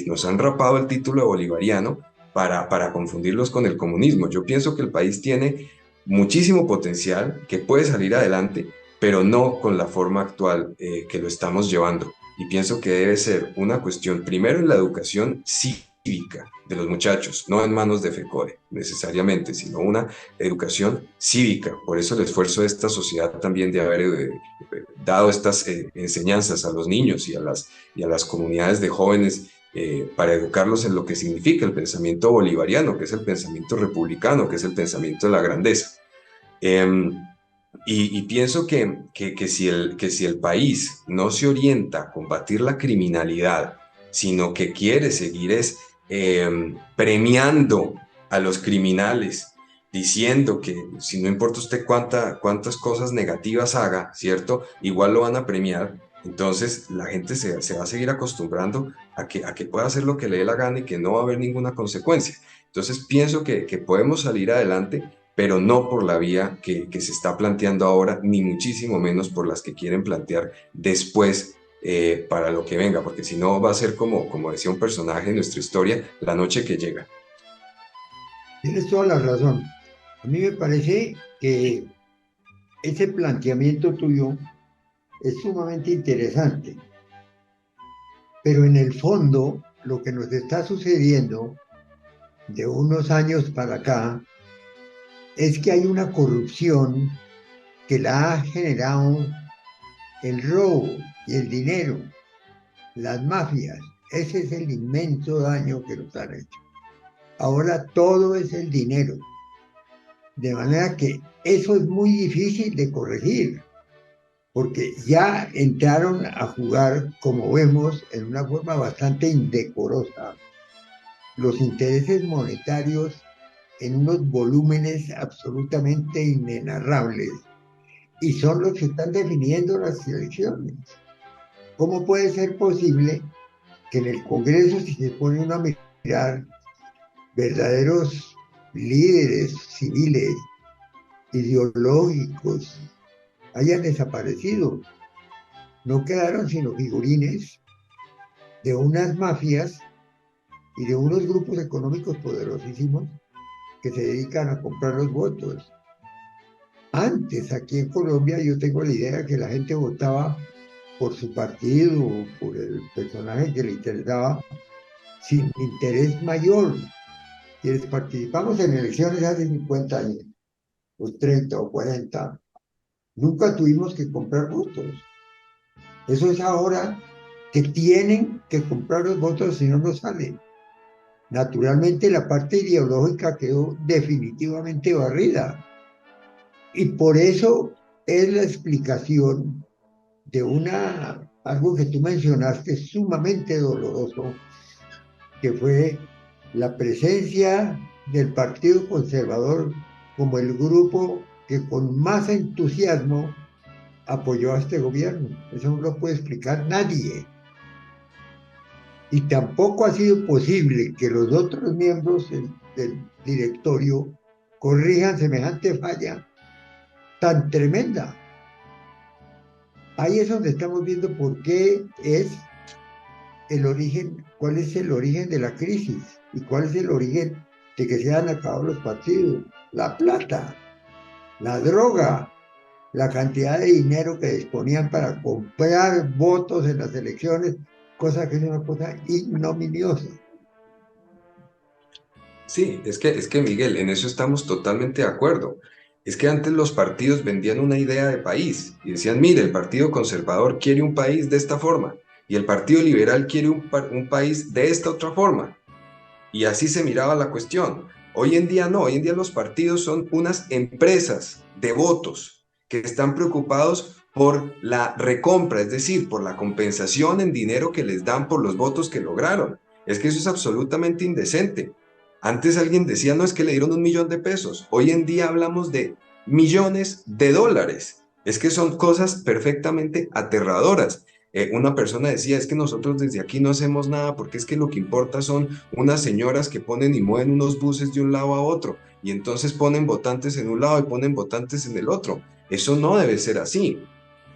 nos han rapado el título de bolivariano para confundirlos con el comunismo. Yo pienso que el país tiene muchísimo potencial, que puede salir adelante, pero no con la forma actual que lo estamos llevando. Y pienso que debe ser una cuestión, primero en la educación cívica de los muchachos, no en manos de FECODE necesariamente, sino una educación cívica. Por eso el esfuerzo de esta sociedad también de haber dado estas enseñanzas a los niños y a las comunidades de jóvenes para educarlos en lo que significa el pensamiento bolivariano, que es el pensamiento republicano, que es el pensamiento de la grandeza. y pienso que si el país no se orienta a combatir la criminalidad, sino que quiere seguir premiando a los criminales, diciendo que si no importa usted cuántas cosas negativas haga, ¿cierto? Igual lo van a premiar. Entonces la gente se va a seguir acostumbrando a que pueda hacer lo que le dé la gana y que no va a haber ninguna consecuencia. Entonces pienso que podemos salir adelante, pero no por la vía que se está planteando ahora, ni muchísimo menos por las que quieren plantear después para lo que venga, porque si no va a ser como decía un personaje de nuestra historia, la noche que llega. Tienes toda la razón. A mí me parece que ese planteamiento tuyo es sumamente interesante, pero en el fondo lo que nos está sucediendo de unos años para acá es que hay una corrupción que la ha generado el robo y el dinero, las mafias. Ese es el inmenso daño que nos han hecho. Ahora todo es el dinero. De manera que eso es muy difícil de corregir, porque ya entraron a jugar, como vemos, en una forma bastante indecorosa, los intereses monetarios en unos volúmenes absolutamente inenarrables, y son los que están definiendo las elecciones. ¿Cómo puede ser posible que en el Congreso, si se pone uno a mirar, verdaderos líderes civiles, ideológicos, hayan desaparecido? No quedaron sino figurines de unas mafias y de unos grupos económicos poderosísimos que se dedican a comprar los votos. Antes, aquí en Colombia, yo tengo la idea que la gente votaba por su partido o por el personaje que le interesaba, sin interés mayor. Quienes participamos en elecciones hace 50 años, o 30 o 40, nunca tuvimos que comprar votos. Eso es ahora que tienen que comprar los votos si no nos salen. Naturalmente la parte ideológica quedó definitivamente barrida. Y por eso es la explicación de algo que tú mencionaste sumamente doloroso, que fue la presencia del Partido Conservador como el grupo que con más entusiasmo apoyó a este gobierno. Eso no lo puede explicar nadie. Y tampoco ha sido posible que los otros miembros del directorio corrijan semejante falla tan tremenda. Ahí es donde estamos viendo por qué es el origen, cuál es el origen de la crisis y cuál es el origen de que se han acabado los partidos. La plata, la droga, la cantidad de dinero que disponían para comprar votos en las elecciones, cosa que es una cosa ignominiosa. Sí, es que Miguel, en eso estamos totalmente de acuerdo. Es que antes los partidos vendían una idea de país y decían, mire, el Partido Conservador quiere un país de esta forma y el Partido Liberal quiere un país de esta otra forma. Y así se miraba la cuestión. Hoy en día no, hoy en día los partidos son unas empresas de votos que están preocupados por la recompra, es decir, por la compensación en dinero que les dan por los votos que lograron. Es que eso es absolutamente indecente. Antes alguien decía, no, es que le dieron 1.000.000 de pesos. Hoy en día hablamos de millones de dólares. Es que son cosas perfectamente aterradoras. Una persona decía, es que nosotros desde aquí no hacemos nada porque es que lo que importa son unas señoras que ponen y mueven unos buses de un lado a otro y entonces ponen votantes en un lado y ponen votantes en el otro. Eso no debe ser así.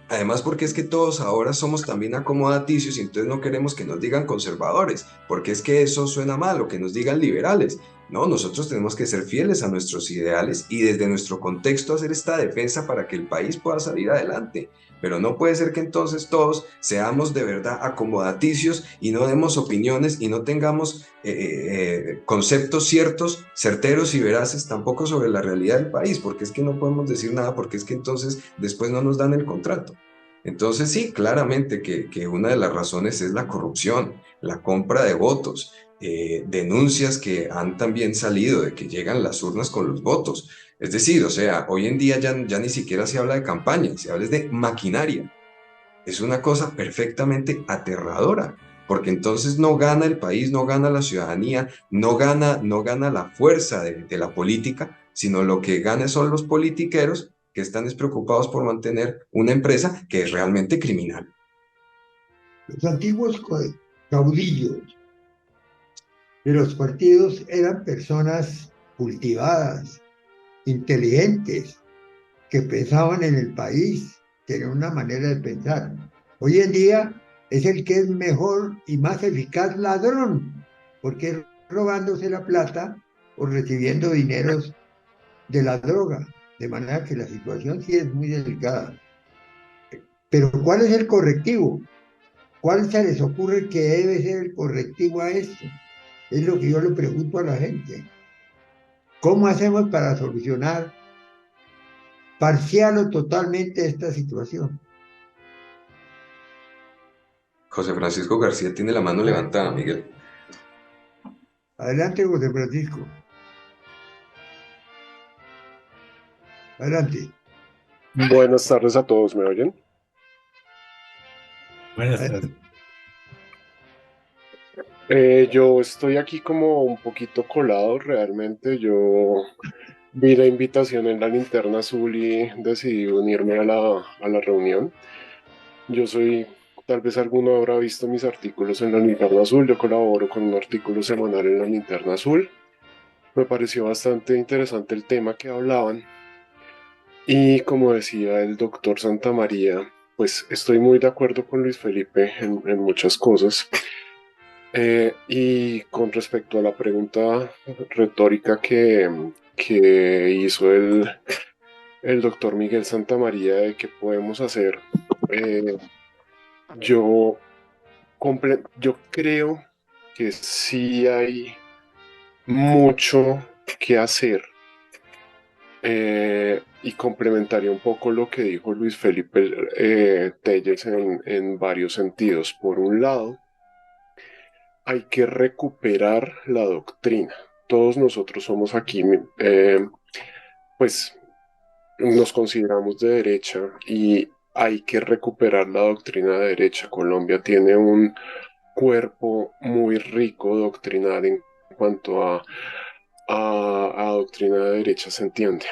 Además, porque es que todos ahora somos también acomodaticios y entonces no queremos que nos digan conservadores, porque es que eso suena mal, o que nos digan liberales. No, nosotros tenemos que ser fieles a nuestros ideales y desde nuestro contexto hacer esta defensa para que el país pueda salir adelante. Pero no puede ser que entonces todos seamos de verdad acomodaticios y no demos opiniones y no tengamos conceptos ciertos, certeros y veraces tampoco sobre la realidad del país, porque es que no podemos decir nada, porque es que entonces después no nos dan el contrato. Entonces sí, claramente que una de las razones es la corrupción, la compra de votos, denuncias que han también salido de que llegan las urnas con los votos. Es decir, o sea, hoy en día ya ni siquiera se habla de campaña, se habla de maquinaria. Es una cosa perfectamente aterradora, porque entonces no gana el país, no gana la ciudadanía, no gana la fuerza de la política, sino lo que gana son los politiqueros que están despreocupados por mantener una empresa que es realmente criminal. Los antiguos caudillos de los partidos eran personas cultivadas, inteligentes, que pensaban en el país, tenían una manera de pensar. Hoy en día es el que es mejor y más eficaz ladrón, porque es robándose la plata o recibiendo dineros de la droga, de manera que la situación sí es muy delicada. Pero ¿cuál es el correctivo? ¿Cuál se les ocurre que debe ser el correctivo a esto? Es lo que yo le pregunto a la gente. ¿Cómo hacemos para solucionar parcial o totalmente esta situación? José Francisco García tiene la mano levantada, Miguel. Adelante, José Francisco. Adelante. Buenas tardes a todos, ¿me oyen? Buenas tardes. Yo estoy aquí como un poquito colado realmente. Yo vi la invitación en la Linterna Azul y decidí unirme a la reunión. Tal vez alguno habrá visto mis artículos en la Linterna Azul. Yo colaboro con un artículo semanal en la Linterna Azul. Me pareció bastante interesante el tema que hablaban. Y como decía el doctor Santamaría, pues estoy muy de acuerdo con Luis Felipe en muchas cosas. Y con respecto a la pregunta retórica que hizo el doctor Miguel Santamaría de qué podemos hacer, yo, yo creo que sí hay mucho que hacer. Y complementaría un poco lo que dijo Luis Felipe Telles en varios sentidos. Por un lado, hay que recuperar la doctrina. Todos nosotros somos aquí, pues nos consideramos de derecha y hay que recuperar la doctrina de derecha. Colombia tiene un cuerpo muy rico doctrinal en cuanto a doctrina de derecha, se entiende.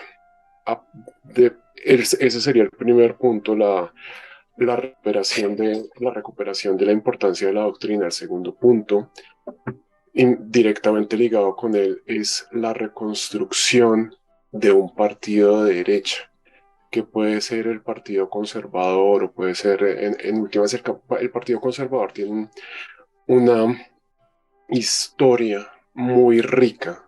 Ese sería el primer punto, la recuperación de la importancia de la doctrina. El segundo punto, directamente ligado con él, es la reconstrucción de un partido de derecha, que puede ser el Partido Conservador o puede ser, en últimas, el Partido Conservador tiene una historia muy rica,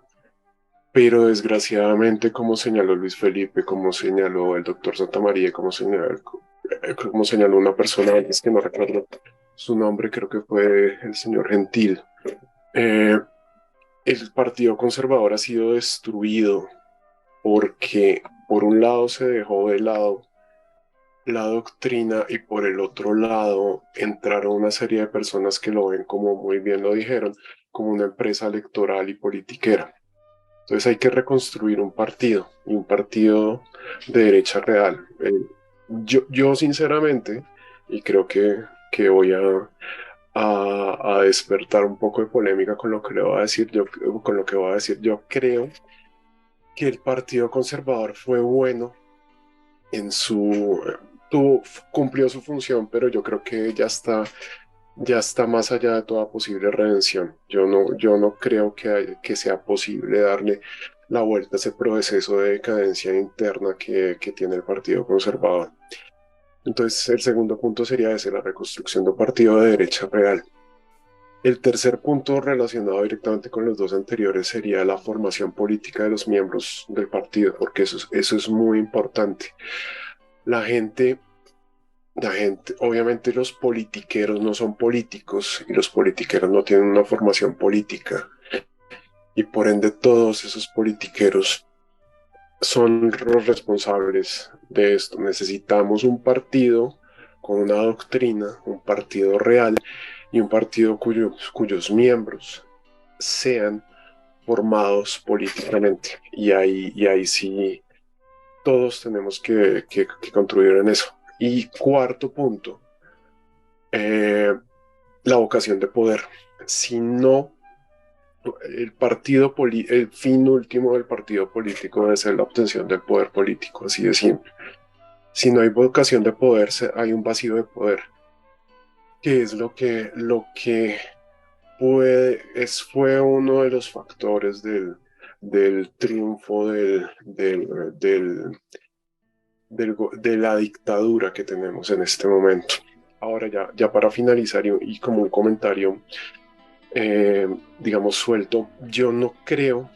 pero desgraciadamente, como señaló Luis Felipe, como señaló el doctor Santamaría, como señaló una persona antes que no recuerdo su nombre, creo que fue el señor Gentil, el Partido Conservador ha sido destruido porque por un lado se dejó de lado la doctrina y por el otro lado entraron una serie de personas que lo ven, como muy bien lo dijeron, como una empresa electoral y politiquera. Entonces hay que reconstruir un partido, y un partido de derecha real. Yo sinceramente, y creo que voy a despertar un poco de polémica con lo que le voy a decir, yo creo que el Partido Conservador fue bueno en cumplió su función, pero yo creo que ya está más allá de toda posible redención. Yo no creo que sea posible darle la vuelta a ese proceso de decadencia interna que tiene el Partido Conservador. Entonces, el segundo punto sería ese, la reconstrucción de un partido de derecha real. El tercer punto relacionado directamente con los dos anteriores sería la formación política de los miembros del partido, porque eso es muy importante. La gente, obviamente los politiqueros no son políticos y los politiqueros no tienen una formación política. Y por ende todos esos politiqueros son los responsables de esto. Necesitamos un partido con una doctrina, un partido real y un partido cuyos miembros sean formados políticamente. Y ahí sí todos tenemos que contribuir en eso. Y cuarto punto, la vocación de poder. Si no, el fin último del partido político debe ser la obtención del poder político, así de simple. Si no hay vocación de poder, hay un vacío de poder, que es lo que fue uno de los factores del triunfo de la dictadura que tenemos en este momento. Ahora ya para finalizar y como un comentario, digamos, suelto, yo no creo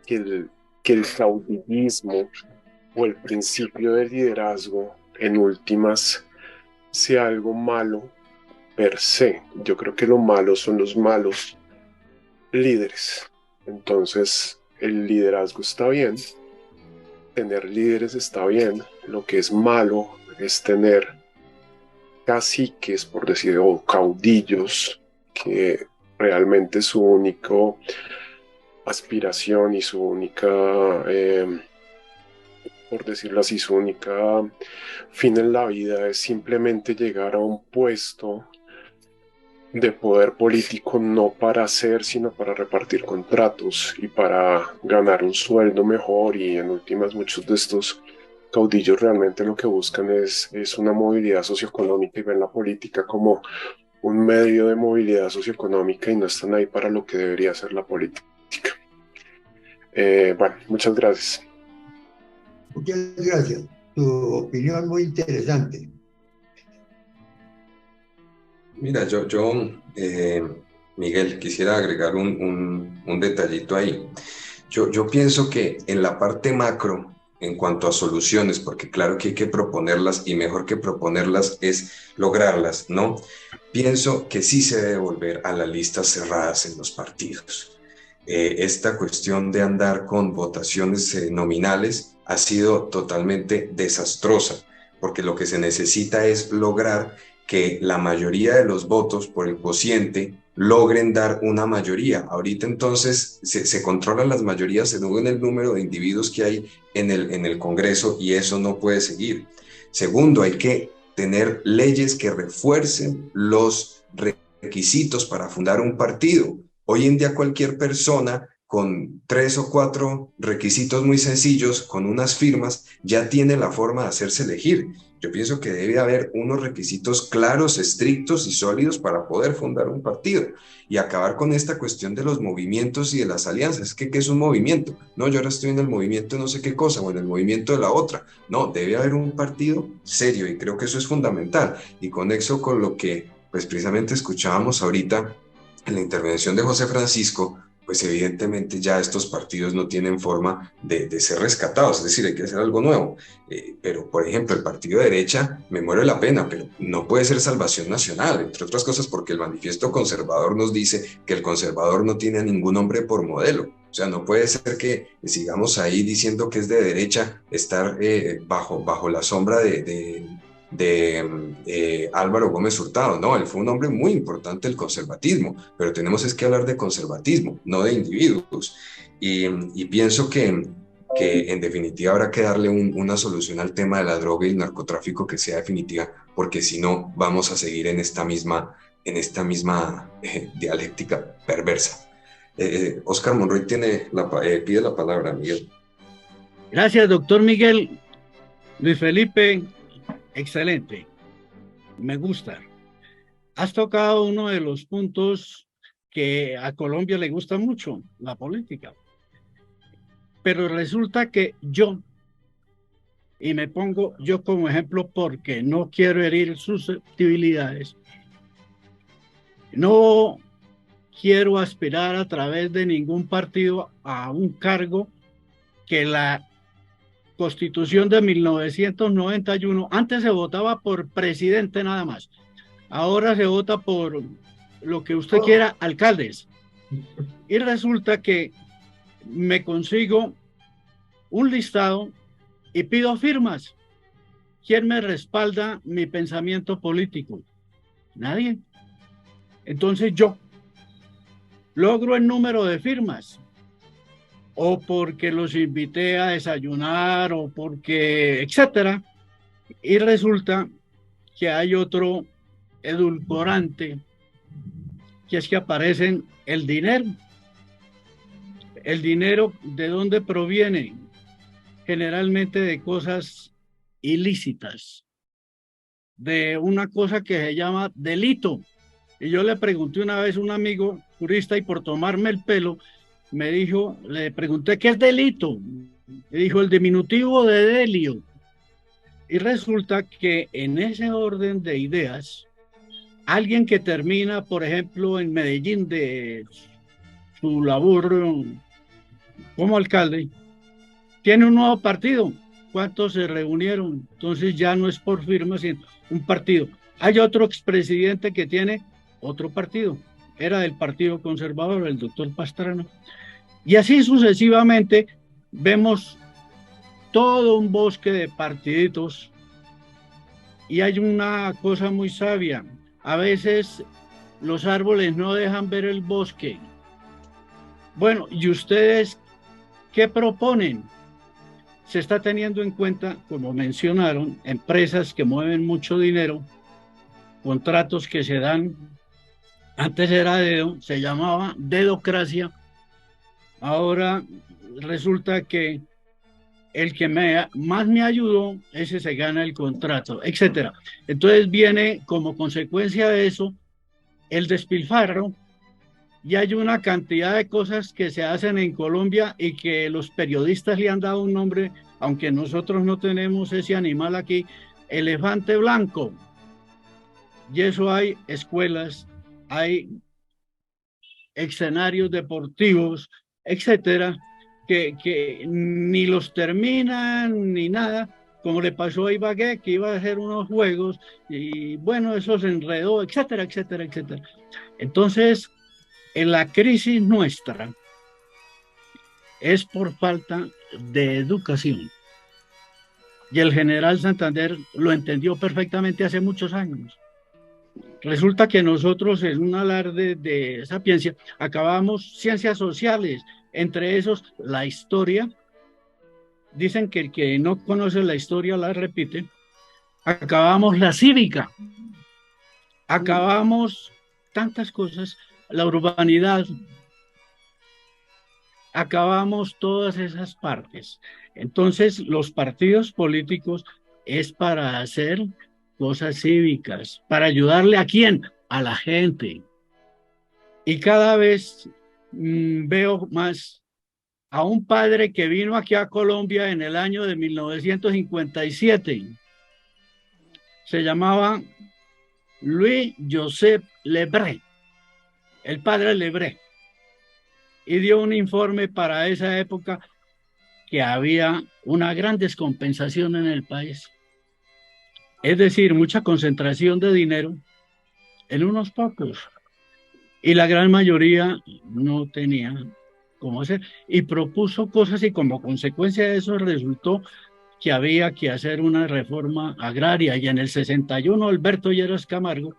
que el caudillismo o el principio del liderazgo en últimas sea algo malo per se. Yo creo que lo malo son los malos líderes. Entonces, el liderazgo está bien, tener líderes está bien, lo que es malo es tener caciques, por decir, o caudillos, que realmente su única aspiración y su única, por decirlo así, su única fin en la vida es simplemente llegar a un puesto de poder político, no para hacer, sino para repartir contratos y para ganar un sueldo mejor. Y en últimas, muchos de estos caudillos realmente lo que buscan es una movilidad socioeconómica y ven la política como un medio de movilidad socioeconómica y no están ahí para lo que debería ser la política. Bueno, muchas gracias. Muchas gracias. Tu opinión muy interesante. Mira, Miguel, quisiera agregar un detallito ahí. Yo pienso que en la parte macro, en cuanto a soluciones, porque claro que hay que proponerlas y mejor que proponerlas es lograrlas, ¿no? Pienso que sí se debe volver a las listas cerradas en los partidos. Esta cuestión de andar con votaciones nominales ha sido totalmente desastrosa, porque lo que se necesita es lograr que la mayoría de los votos por el cociente logren dar una mayoría. Ahorita entonces se controlan las mayorías según el número de individuos que hay en el Congreso y eso no puede seguir. Segundo, hay que tener leyes que refuercen los requisitos para fundar un partido. Hoy en día cualquier persona con 3 o 4 requisitos muy sencillos, con unas firmas, ya tiene la forma de hacerse elegir. Yo pienso que debe haber unos requisitos claros, estrictos y sólidos para poder fundar un partido y acabar con esta cuestión de los movimientos y de las alianzas. ¿Qué es un movimiento? No, yo ahora estoy en el movimiento de no sé qué cosa o en el movimiento de la otra. No, debe haber un partido serio y creo que eso es fundamental. Y conexo con lo que pues precisamente escuchábamos ahorita en la intervención de José Francisco, pues evidentemente ya estos partidos no tienen forma de ser rescatados, es decir, hay que hacer algo nuevo. Pero, por ejemplo, el partido de derecha, me muero de la pena, pero no puede ser salvación nacional, entre otras cosas porque el manifiesto conservador nos dice que el conservador no tiene a ningún hombre por modelo. O sea, no puede ser que sigamos ahí diciendo que es de derecha estar bajo la sombra de Álvaro Gómez Hurtado. No, él fue un hombre muy importante del conservatismo, pero tenemos es que hablar de conservatismo, no de individuos. Y pienso que en definitiva habrá que darle una solución al tema de la droga y el narcotráfico que sea definitiva, porque si no vamos a seguir en esta misma dialéctica perversa. Oscar Monroy pide la palabra, Miguel. Gracias, doctor Miguel. Luis Felipe, excelente. Me gusta. Has tocado uno de los puntos que a Colombia le gusta mucho, la política. Pero resulta que y me pongo yo como ejemplo porque no quiero herir susceptibilidades, no quiero aspirar a través de ningún partido a un cargo que la Constitución de 1991, antes se votaba por presidente nada más, ahora se vota por lo que usted quiera, alcaldes. Y resulta que me consigo un listado y pido firmas. ¿Quién me respalda mi pensamiento político? Nadie. Entonces yo logro el número de firmas o porque los invité a desayunar, o porque, etcétera. Y resulta que hay otro edulcorante, que es que aparecen el dinero. ¿El dinero de dónde proviene? Generalmente de cosas ilícitas, de una cosa que se llama delito. Y yo le pregunté una vez a un amigo jurista, y por tomarme el pelo, me dijo, le pregunté, ¿qué es delito? Me dijo, el diminutivo de delio. Y resulta que en ese orden de ideas, alguien que termina, por ejemplo, en Medellín de su labor como alcalde, tiene un nuevo partido. ¿Cuántos se reunieron? Entonces ya no es por firma, sino un partido. Hay otro expresidente que tiene otro partido. Era del Partido Conservador, el doctor Pastrana. Y así sucesivamente vemos todo un bosque de partiditos. Y hay una cosa muy sabia. A veces los árboles no dejan ver el bosque. Bueno, ¿y ustedes qué proponen? Se está teniendo en cuenta, como mencionaron, empresas que mueven mucho dinero, contratos que se dan, antes era dedo, se llamaba dedocracia, ahora resulta que el que más me ayudó, ese se gana el contrato, etcétera. Entonces viene como consecuencia de eso el despilfarro, y hay una cantidad de cosas que se hacen en Colombia y que los periodistas le han dado un nombre, aunque nosotros no tenemos ese animal aquí, elefante blanco. Y eso hay escuelas, hay escenarios deportivos, etcétera, que ni los terminan ni nada, como le pasó a Ibagué, que iba a hacer unos juegos y bueno, eso se enredó, etcétera, etcétera, etcétera. Entonces, en la crisis nuestra es por falta de educación. Y el general Santander lo entendió perfectamente hace muchos años. Resulta que nosotros, en un alarde de sapiencia, acabamos ciencias sociales, entre esos la historia. Dicen que el que no conoce la historia la repite. Acabamos la cívica, acabamos tantas cosas, la urbanidad, acabamos todas esas partes. Entonces, los partidos políticos es para hacer cosas cívicas, para ayudarle a quién, a la gente. Y cada vez veo más a un padre que vino aquí a Colombia en el año de 1957. Se llamaba Louis Joseph Lebré, el padre Lebré, y dio un informe para esa época que había una gran descompensación en el país. Es decir, mucha concentración de dinero en unos pocos. Y la gran mayoría no tenía cómo hacer. Y propuso cosas, y como consecuencia de eso resultó que había que hacer una reforma agraria. Y en el 61, Alberto Lleras Camargo,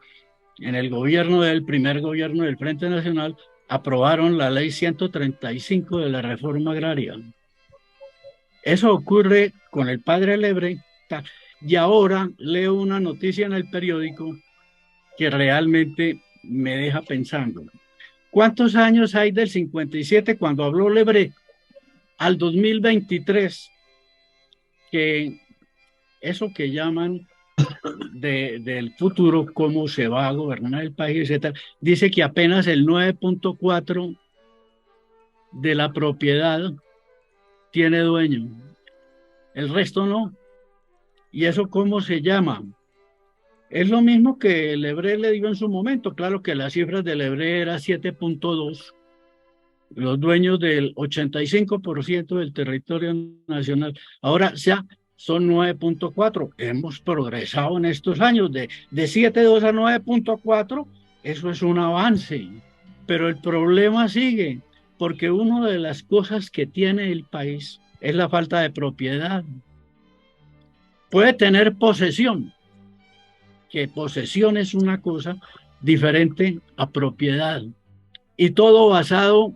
en el primer gobierno del Frente Nacional, aprobaron la ley 135 de la reforma agraria. Eso ocurre con el padre Lebre. Y ahora leo una noticia en el periódico que realmente me deja pensando. ¿Cuántos años hay del 57 cuando habló Lebre al 2023? Que eso que llaman del futuro, cómo se va a gobernar el país, etcétera, dice que apenas el 9.4 de la propiedad tiene dueño, el resto no. ¿Y eso cómo se llama? Es lo mismo que Lebré le dio en su momento. Claro que las cifras de Lebré era 7.2, los dueños del 85% del territorio nacional. Ahora ya son 9.4. Hemos progresado en estos años de 7.2 a 9.4. Eso es un avance. Pero el problema sigue, porque una de las cosas que tiene el país es la falta de propiedad. Puede tener posesión, que posesión es una cosa diferente a propiedad. Y todo basado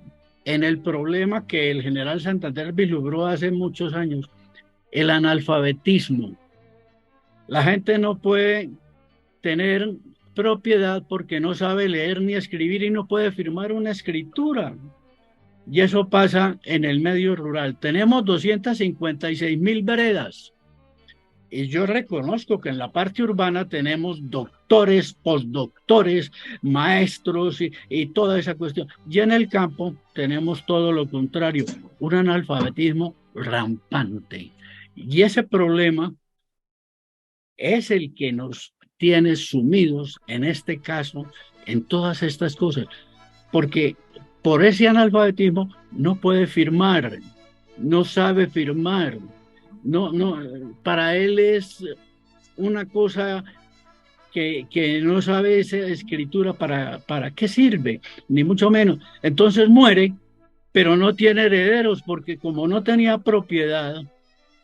en el problema que el general Santander vislumbró hace muchos años, el analfabetismo. La gente no puede tener propiedad porque no sabe leer ni escribir y no puede firmar una escritura. Y eso pasa en el medio rural. Tenemos 256.000 veredas. Y yo reconozco que en la parte urbana tenemos doctores, postdoctores, maestros y toda esa cuestión. Y en el campo tenemos todo lo contrario, un analfabetismo rampante. Y ese problema es el que nos tiene sumidos, en este caso, en todas estas cosas. Porque por ese analfabetismo no puede firmar, no sabe firmar. No, para él es una cosa que no sabe esa escritura para qué sirve, ni mucho menos. Entonces muere, pero no tiene herederos, porque como no tenía propiedad,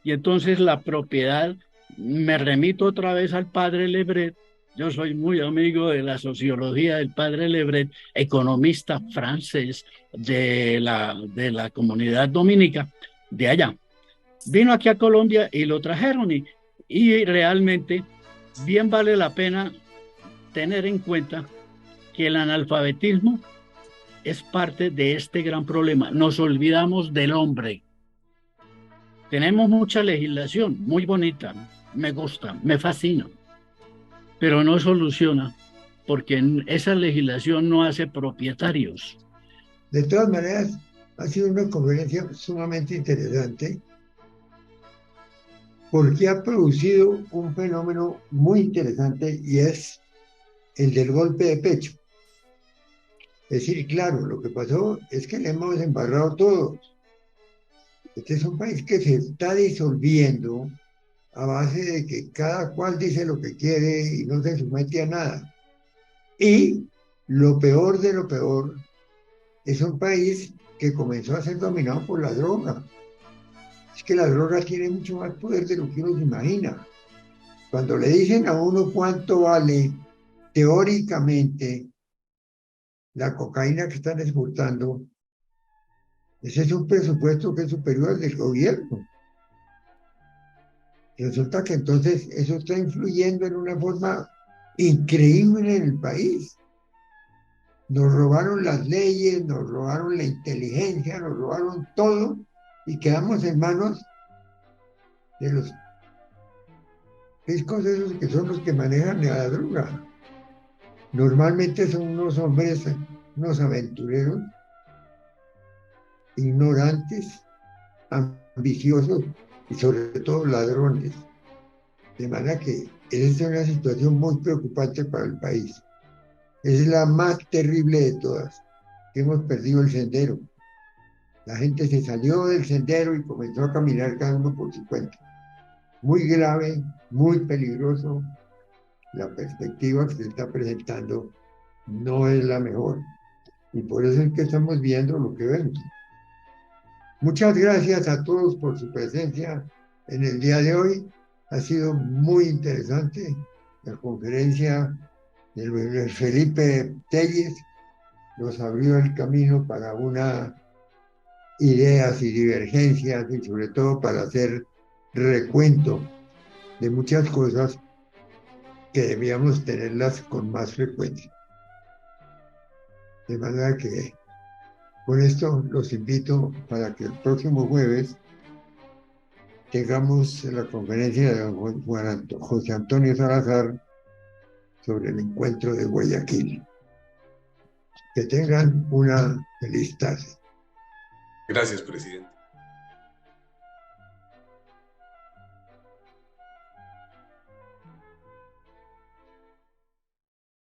y entonces la propiedad, me remito otra vez al padre Lebret. Yo soy muy amigo de la sociología del padre Lebret, economista francés de la comunidad dominica de allá. Vino aquí a Colombia y lo trajeron y realmente bien vale la pena tener en cuenta que el analfabetismo es parte de este gran problema. Nos olvidamos del hombre. Tenemos mucha legislación, muy bonita, me gusta, me fascina, pero no soluciona porque esa legislación no hace propietarios. De todas maneras, ha sido una conferencia sumamente interesante porque ha producido un fenómeno muy interesante y es el del golpe de pecho. Es decir, claro, lo que pasó es que le hemos embarrado todos. Este es un país que se está disolviendo a base de que cada cual dice lo que quiere y no se somete a nada. Y lo peor de lo peor, es un país que comenzó a ser dominado por la droga. Es que la droga tiene mucho más poder de lo que uno se imagina. Cuando le dicen a uno cuánto vale teóricamente la cocaína que están exportando, ese es un presupuesto que es superior al del gobierno. Y resulta que entonces eso está influyendo en una forma increíble en el país. Nos robaron las leyes, nos robaron la inteligencia, nos robaron todo y quedamos en manos de los fiscos esos que son los que manejan la droga. Normalmente son unos hombres, unos aventureros, ignorantes, ambiciosos y sobre todo ladrones. De manera que esa es una situación muy preocupante para el país. Es la más terrible de todas, que hemos perdido el sendero. La gente se salió del sendero y comenzó a caminar cada uno por su cuenta. Muy grave, muy peligroso. La perspectiva que se está presentando no es la mejor. Y por eso es que estamos viendo lo que vemos. Muchas gracias a todos por su presencia en el día de hoy. Ha sido muy interesante la conferencia del Felipe Telles. Nos abrió el camino para unas ideas y divergencias y sobre todo para hacer recuento de muchas cosas que debíamos tenerlas con más frecuencia. De manera que con esto los invito para que el próximo jueves tengamos la conferencia de José Antonio Salazar sobre el encuentro de Guayaquil. Que tengan una feliz tarde. Gracias, presidente.